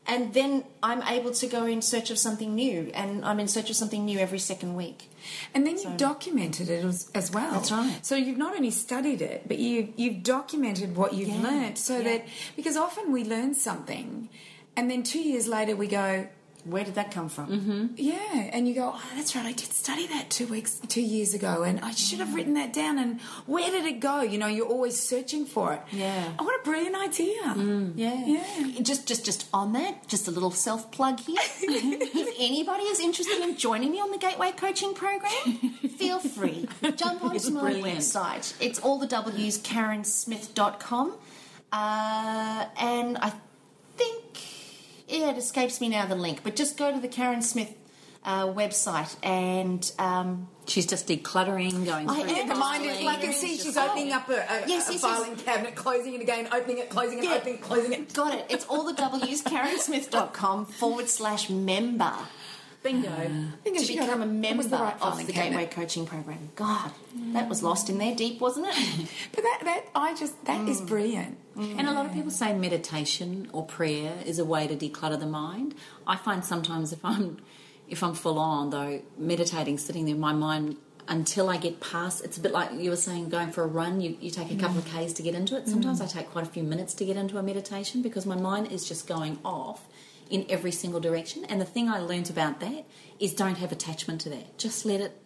And then I'm able to go in search of something new, and I'm in search of something new every second week. And then you've documented it as well. That's right. So you've not only studied it, but you've documented what you've learnt, so that, because often we learn something, and then 2 years later we go, where did that come from? Mm-hmm. Yeah, and you go, oh, that's right, I did study that 2 years ago, and I should have written that down, and where did it go? You're always searching for it. Yeah. Oh, what a brilliant idea. Yeah. Just on that, just a little self-plug here. If anybody is interested in joining me on the Gateway Coaching Program, feel free. Jump onto my website. It's all the W's, KarenSmith.com. And I think... yeah, it escapes me now, the link. But just go to the Karen Smith website and... she's just decluttering, going through The mind is, like, you see she's opening up a filing cabinet, closing it again, opening it, closing it, opening, closing it. Got it. It's all the W's, KarenSmith.com /member. Bingo. To become a member the right of filing the cabinet. Gateway Coaching Program. God, that was lost in there deep, wasn't it? But that is brilliant. And a lot of people say meditation or prayer is a way to declutter the mind. I find sometimes if I'm full on though, meditating, sitting there, my mind, until I get past, it's a bit like you were saying, going for a run, you take a couple of Ks to get into it. Sometimes I take quite a few minutes to get into a meditation because my mind is just going off in every single direction. And the thing I learnt about that is don't have attachment to that. Just let it.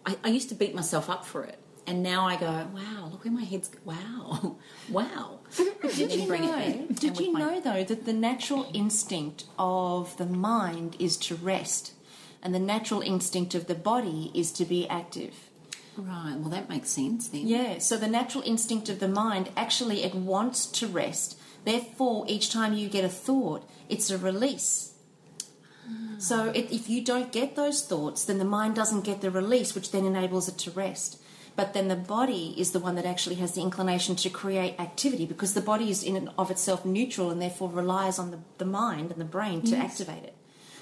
I used to beat myself up for it. And now I go, wow, look where my head's... Wow. But did you know, though, that the natural instinct of the mind is to rest and the natural instinct of the body is to be active? Right, well, that makes sense then. Yeah, so the natural instinct of the mind, actually, it wants to rest. Therefore, each time you get a thought, it's a release. So if you don't get those thoughts, then the mind doesn't get the release, which then enables it to rest. But then the body is the one that actually has the inclination to create activity because the body is in and of itself neutral and therefore relies on the mind and the brain to activate it.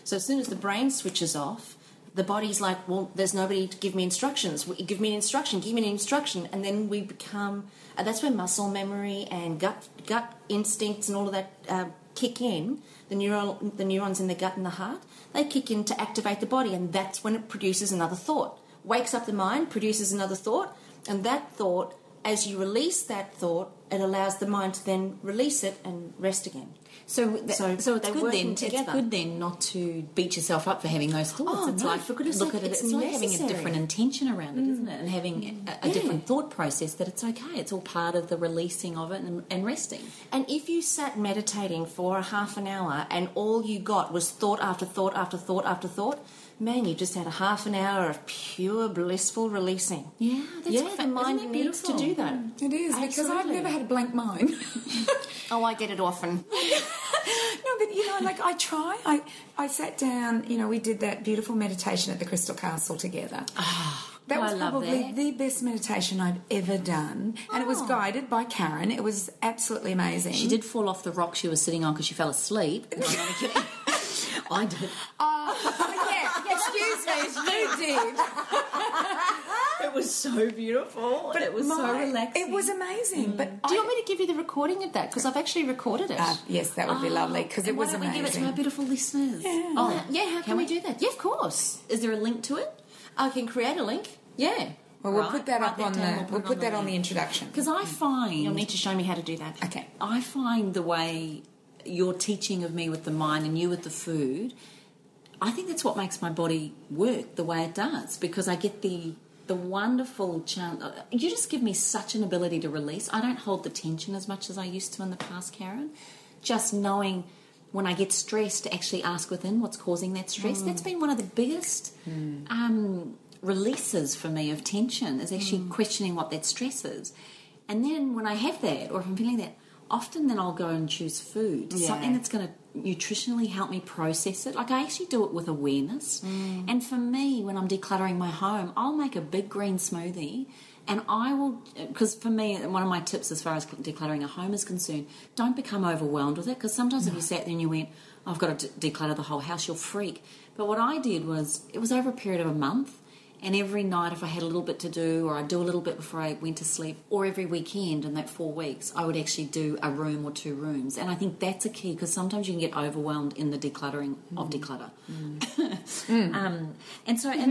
So as soon as the brain switches off, the body's like, well, there's nobody to give me instructions. Give me an instruction. And then we become... And that's where muscle memory and gut instincts and all of that kick in. The neurons in the gut and the heart, they kick in to activate the body, and that's when it produces another thought. Wakes up the mind, produces another thought, and that thought, as you release that thought, it allows the mind to then release it and rest again. So it's good then. Together. It's good then not to beat yourself up for having those thoughts. Oh, it's no, like for goodness look sake, at it. it's It's like having a necessary. different intention around it, isn't it? And having a different thought process. That it's okay. It's all part of the releasing of it and resting. And if you sat meditating for a half an hour and all you got was thought after thought after thought after thought, man, you just had a half an hour of pure blissful releasing. Yeah, that's the mind needs to do that. It is, because I've Absolutely. never had a blank mind. Oh, I get it often. No, but like I try. I sat down. We did that beautiful meditation at the Crystal Castle together. That was I love probably that. the best meditation I've ever done, and it was guided by Karen. It was absolutely amazing. She did fall off the rock she was sitting on because she fell asleep. No, I'm kidding. I did. Yeah, excuse me, you did. It was so beautiful. But it was so relaxing. It was amazing. But Do you want me to give you the recording of that? Because I've actually recorded it. yes, that would be lovely because it And was why don't amazing. we give it to our beautiful listeners? Yeah. Oh, Yeah, how can we do that? Yeah, of course. Is there a link to it? I can create a link. Yeah. Well, we'll Right, put that write up that on down, the. We'll put that on the introduction. Because I find You'll need to show me how to do that. Okay. I find the way you're teaching of me with the mind and you with the food, I think that's what makes my body work the way it does, because I get the wonderful chance. You just give me such an ability to release. I don't hold the tension as much as I used to in the past, Karen. Just knowing when I get stressed to actually ask within what's causing that stress. That's been one of the biggest releases for me of tension, is actually questioning what that stress is. And then when I have that, or if I'm feeling that, often then I'll go and choose food, something that's going to nutritionally help me process it. Like I actually do it with awareness. And for me, when I'm decluttering my home, I'll make a big green smoothie, and I will, because for me, one of my tips as far as decluttering a home is concerned, don't become overwhelmed with it, because sometimes if you sat there and you went, I've got to declutter the whole house, you'll freak. But what I did was, it was over a period of a month, and every night if I had a little bit to do, or I'd do a little bit before I went to sleep, or every weekend in that 4 weeks, I would actually do a room or 2 rooms. And I think that's a key, because sometimes you can get overwhelmed in the decluttering of declutter. And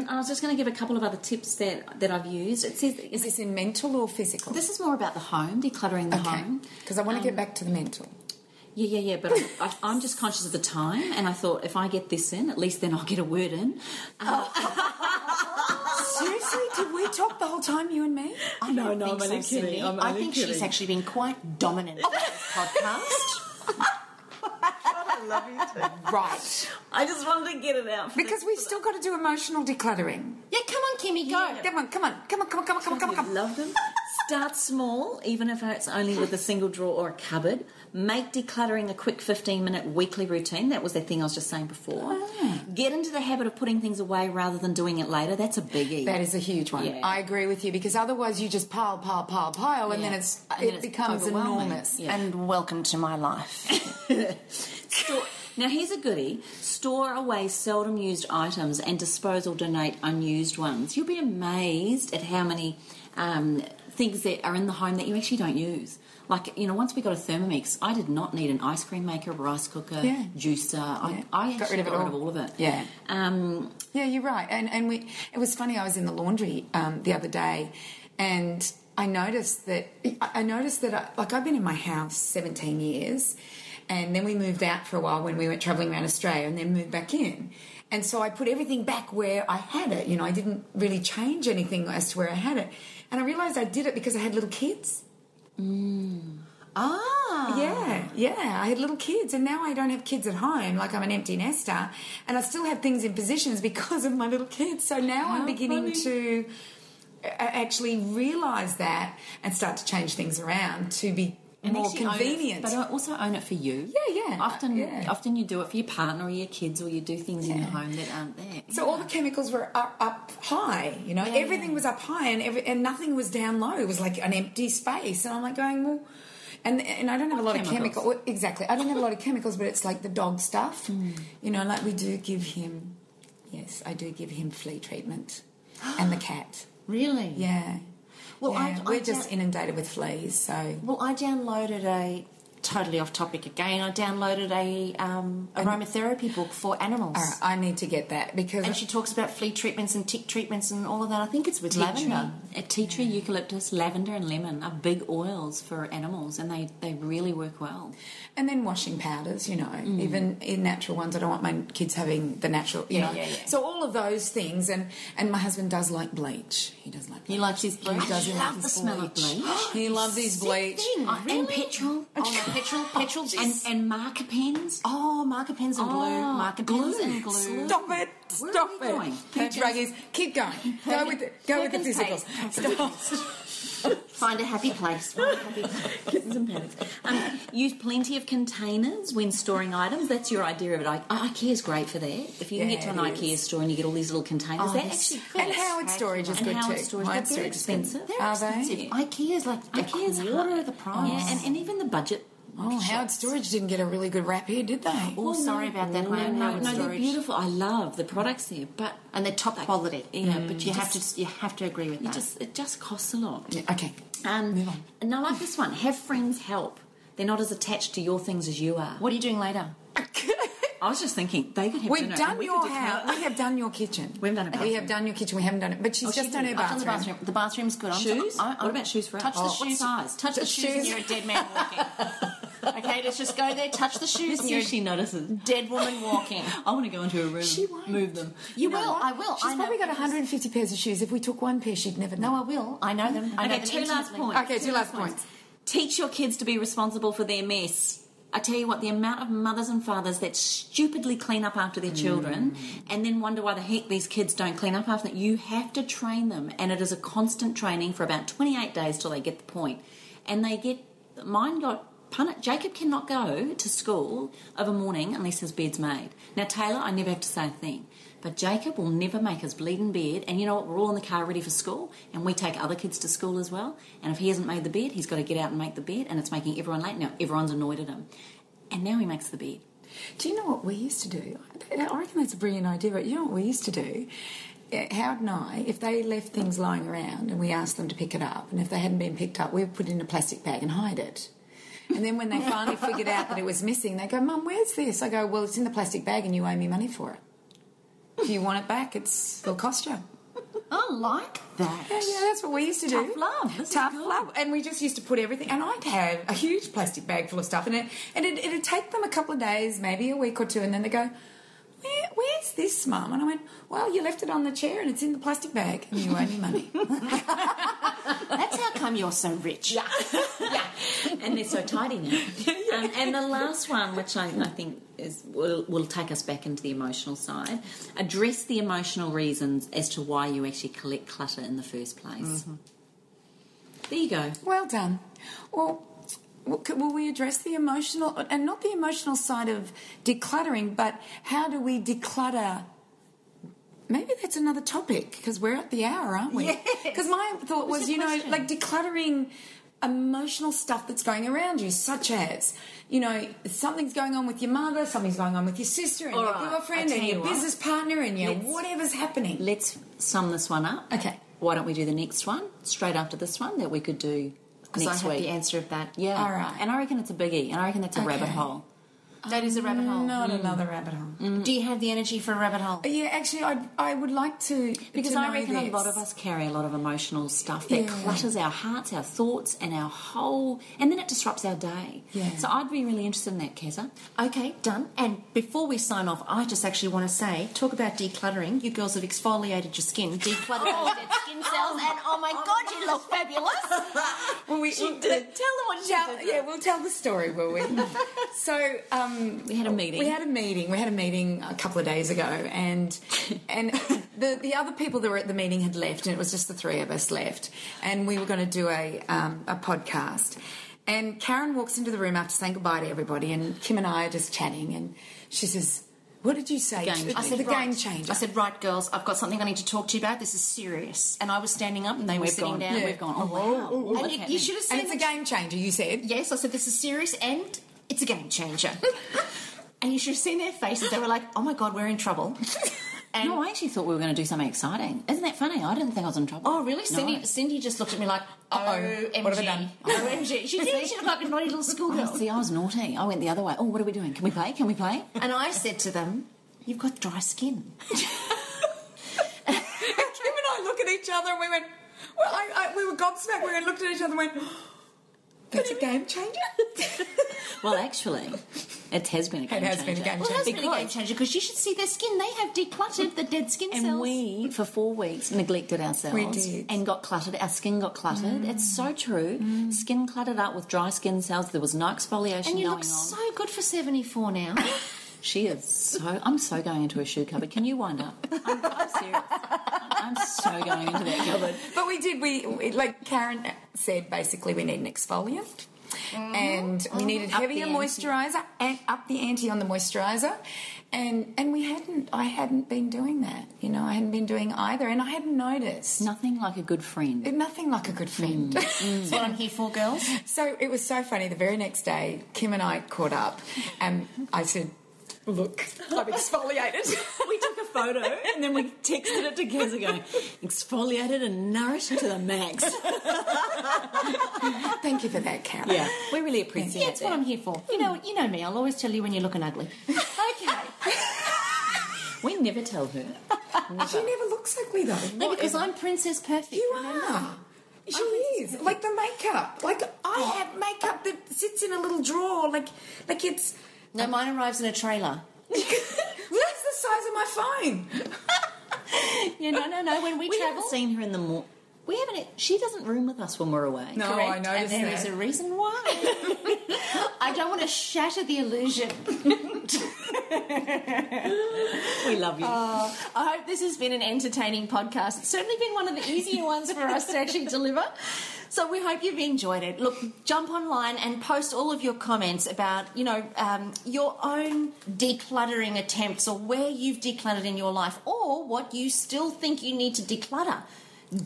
I was just going to give a couple of other tips that I've used. It says, Is this in mental or physical? this is more about the home, decluttering the home. Because I want to get back to the mental. Yeah, but I'm just conscious of the time, and I thought if I get this in, at least then I'll get a word in. Seriously, did we talk the whole time, you and me? I don't think so, Cindy. I think she's actually been quite dominant in this podcast. I love you too. Right. I just wanted to get it out. Because we've still got to do emotional decluttering. Yeah, come on, Kimmy, go. Come on. Love them. Start small, even if it's only with a single drawer or a cupboard. Make decluttering a quick 15-minute weekly routine. That was the thing I was just saying before. Get into the habit of putting things away rather than doing it later. That's a biggie. That is a huge one. Yeah. I agree with you, because otherwise you just pile, and then it becomes overwhelming. enormous. Yeah. And welcome to my life. Now, here's a goodie. Store away seldom used items and dispose or donate unused ones. You'll be amazed at how many things that are in the home that you actually don't use. Like, once we got a Thermomix, I did not need an ice cream maker, rice cooker, juicer. Yeah. I got rid of all of it. Yeah. Yeah, you're right. And it was funny, I was in the laundry the other day, and I noticed that I've been in my house 17 years, and then we moved out for a while when we went travelling around Australia, and then moved back in. And so I put everything back where I had it. I didn't really change anything as to where I had it. And I realised I did it because I had little kids. Yeah, I had little kids, and now I don't have kids at home. Like, I'm an empty nester, and I still have things in positions because of my little kids. So now I'm beginning to actually realise that and start to change things around to be more convenient. But I also own it for you. Yeah. Often you do it for your partner or your kids, or you do things in your home that aren't there. So all the chemicals were up high, everything was up high, and nothing was down low. It was like an empty space, and I'm like going, well, and I don't have a lot of chemicals. Well, exactly, I don't have a lot of chemicals, but it's like the dog stuff, like we do give him. Yes, I do give him flea treatment, and the cat. Really? Yeah. Well, we're just inundated with fleas, so... Well, I downloaded totally off topic again, I downloaded a aromatherapy book for animals. All right, I need to get that because... And she talks about flea treatments and tick treatments and all of that. I think it's with lavender. Tea tree, eucalyptus, lavender and lemon are big oils for animals, and they really work well. And then washing powders, even in natural ones. I don't want my kids having the natural, Yeah. So all of those things, and my husband does like bleach. He does like bleach. He likes his bleach. He love the smell of bleach. He loves his bleach. And petrol. Petrol. And marker pens. Oh, marker pens and glue. Marker pens and glue. Stop it. Stop it. Going? Druggies, keep going. Go with the physical. Stop. Find a happy place. Kittens and paddocks. Use plenty of containers when storing items. That's your idea of it. IKEA's great for that. If you can get to an IKEA store and you get all these little containers, they're actually good. And Howard storage is good too. Howard storage, expensive. They're expensive. IKEA's like a quarter of the price. Yeah, and even the budget. Howard Storage didn't get a really good rap here, did they? Oh, sorry about that. Howard No, Storage. they're beautiful. I love the products there, and they're top quality. Yeah, but you have to agree with that. It just costs a lot. Yeah, okay. Move on. And I like this one. Have friends help. They're not as attached to your things as you are. What are you doing later? I was just thinking they could have We've dinner. done your house. We have done your kitchen. We haven't done it. We have done your kitchen. We haven't done it. But she's just done her bathroom. The bathroom's good. Shoes? What about shoes for us? Touch the shoes. What size? Touch the shoes and you're a dead man walking. Okay, let's just go there, touch the shoes and you're she notices. dead woman walking. I want to go into a room. She won't. Move them. You will. I will. She's probably got 150 pairs of shoes. If we took one pair, she'd never know. No, I will. I know them. I know them two last intimately. points. Okay, two last points. Teach your kids to be responsible for their mess. I tell you what, the amount of mothers and fathers that stupidly clean up after their children and then wonder why the heck these kids don't clean up after them. You have to train them, and it is a constant training for about 28 days till they get the point. And mine got punished. Jacob cannot go to school of a morning unless his bed's made. Now, Taylor, I never have to say a thing. But Jacob will never make his bleeding bed, and you know what, we're all in the car ready for school, and we take other kids to school as well, and if he hasn't made the bed, he's got to get out and make the bed, and it's making everyone late. Now, everyone's annoyed at him. And now he makes the bed. Do you know what we used to do? I reckon that's a brilliant idea, but you know what we used to do? Howard and I, if they left things lying around and we asked them to pick it up, and if they hadn't been picked up, we would put it in a plastic bag and hide it. And then when they finally figured out that it was missing, they go, Mum, where's this? I go, well, it's in the plastic bag and you owe me money for it. If you want it back, it'll cost you. I like that. Yeah, that's what we used to do. Tough love. Tough love. And we just used to put everything, and I'd have a huge plastic bag full of stuff, and it'd take them a couple of days, maybe a week or two, and then they go, where's this, Mum? And I went, well, you left it on the chair and it's in the plastic bag and you owe me money. That's how come you're so rich. Yeah. And they're so tidy now. And the last one, which I think will take us back into the emotional side, address the emotional reasons as to why you actually collect clutter in the first place. Mm-hmm. There you go. Well done. Well, will we address the emotional, and not the emotional side of decluttering, but how do we declutter? Maybe that's another topic, because we're at the hour, aren't we? Because my thought was, like decluttering emotional stuff that's going around you, such as, you know, something's going on with your mother, something's going on with your sister and All your right, girlfriend I tell and you your what. business partner and your whatever's happening. Let's sum this one up. Okay. Why don't we do the next one straight after this one that we could do Because I next have week? the answer of that. Yeah. All right. And I reckon it's a biggie, and I reckon that's a rabbit hole. That is a rabbit hole. Not another rabbit hole. Do you have the energy for a rabbit hole? Yeah, actually, I would like to. Because to I know reckon a this. lot of us carry a lot of emotional stuff that Yeah. clutters our hearts, our thoughts, and our whole, and then it disrupts our day. Yeah. So I'd be really interested in that, Keza. Okay, done. And before we sign off, I just actually want to say, talk about decluttering. You girls have exfoliated your skin, decluttered those dead skin cells, and oh my God, you look fabulous. Well, Tell them what she did. Yeah, we'll tell the story, will we? So We had a meeting. We had a meeting a couple of days ago, and the other people that were at the meeting had left, and it was just the three of us left, and we were going to do a podcast. And Karen walks into the room after saying goodbye to everybody, and Kim and I are just chatting, and she says, "What did you say?" Game I changer. said, "The game changer." I said, right, girls, I've got something I need to talk to you about. This is serious. And I was standing up and they were We've sitting gone. down. We've gone. Oh wow! And What's you happening? should have and seen it's a game changer. You said, Yes, I said, this is serious and it's a game changer. And you should have seen their faces. They were like, oh my God, we're in trouble. And No, I actually thought we were going to do something exciting. Isn't that funny? I didn't think I was in trouble. oh, really? No. Cindy just looked at me like, OMG. what have I done? OMG. She did. She looked like a naughty little schoolgirl. Oh, see, I was naughty. I went the other way. Oh, what are we doing? Can we play? Can we play? And I said to them, you've got dry skin. Kim and I look at each other, and we went, well, we were gobsmacked. We looked at each other and went, that's a game changer. Well, actually, it has been a game It has changer. been a game Well, it has changer. been a game changer because you should see their skin. They have decluttered the dead skin cells. And we, for 4 weeks, neglected ourselves. We did. And got cluttered. Our skin got cluttered. It's so true. Skin cluttered up with dry skin cells. There was no exfoliation And you going look on. so good for 74 now. She is so... I'm so going into a shoe cupboard. Can you wind up? I'm serious. I'm so going into that cupboard. But we did. We like Karen said. Basically, we need an exfoliant, and we needed Up heavier the ante. moisturiser and up the ante on the moisturiser. And we hadn't. I hadn't been doing that. You know, I hadn't been doing either, and I hadn't noticed. Nothing like a good friend. Nothing like a good friend. That's what I'm here for, girls. So it was so funny. The very next day, Kim and I caught up, and I said, "Look, I've exfoliated." We took a photo and then we texted it to Keza going, exfoliated and nourished to the max. Thank you for that, Karen. Yeah, we really appreciate That's what I'm here for. You know me. I'll always tell you when you're looking ugly. Okay. We never tell her. She never looks ugly though. No, because I'm Princess Perfect. You are. She is. Like the makeup. Like I have makeup that sits in a little drawer. Like it's. No, mine arrives in a trailer. That's the size of my phone. Yeah, no. When we We travel, haven't seen her in the morning. We haven't. She doesn't room with us when we're away. No, correct, I noticed and there that. is a reason why. I don't want to shatter the illusion. We love you. I hope this has been an entertaining podcast. It's certainly been one of the easier ones for us to actually deliver. So we hope you've enjoyed it. Look, jump online and post all of your comments about, your own decluttering attempts or where you've decluttered in your life or what you still think you need to declutter.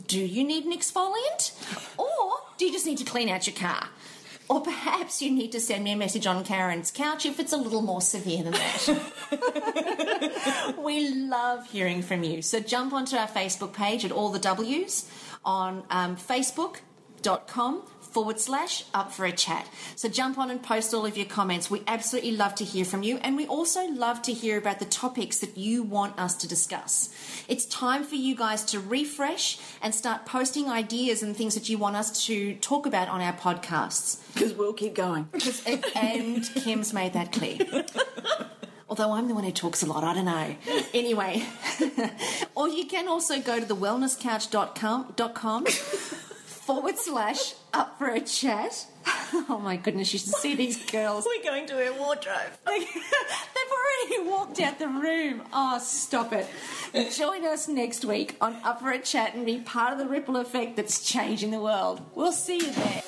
Do you need an exfoliant? Or do you just need to clean out your car? Or perhaps you need to send me a message on Karen's couch if it's a little more severe than that. We love hearing from you. So jump onto our Facebook page at All the W's on Facebook.com/up for a chat. So jump on and post all of your comments. We absolutely love to hear from you, and we also love to hear about the topics that you want us to discuss. It's time for you guys to refresh and start posting ideas and things that you want us to talk about on our podcasts. Because we'll keep going. And Kim's made that clear. Although I'm the one who talks a lot, I don't know. Anyway, or you can also go to thewellnesscouch.com/up for a chat. Oh my goodness, you should see these girls. We're going to her wardrobe. They've already walked out the room. Oh, stop it. Join us next week on Up for a Chat and be part of the ripple effect that's changing the world. We'll see you there.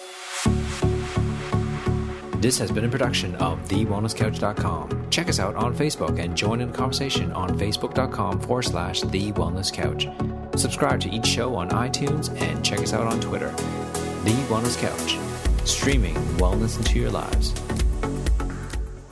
This has been a production of TheWellnessCouch.com. Check us out on Facebook and join in the conversation on Facebook.com/TheWellnessCouch. Subscribe to each show on iTunes and check us out on Twitter. The Wellness Couch, streaming wellness into your lives.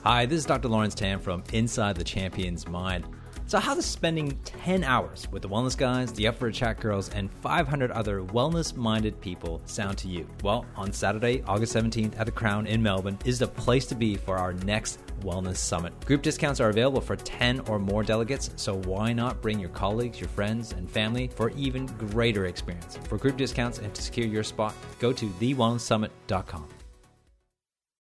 Hi, this is Dr. Lawrence Tam from Inside the Champion's Mind. So how does spending 10 hours with the Wellness Guys, the Up for a Chat Girls, and 500 other wellness-minded people sound to you? Well, on Saturday, August 17th at the Crown in Melbourne is the place to be for our next Wellness Summit. Group discounts are available for 10 or more delegates, so why not bring your colleagues, your friends, and family for even greater experience? For group discounts and to secure your spot, go to thewellnesssummit.com.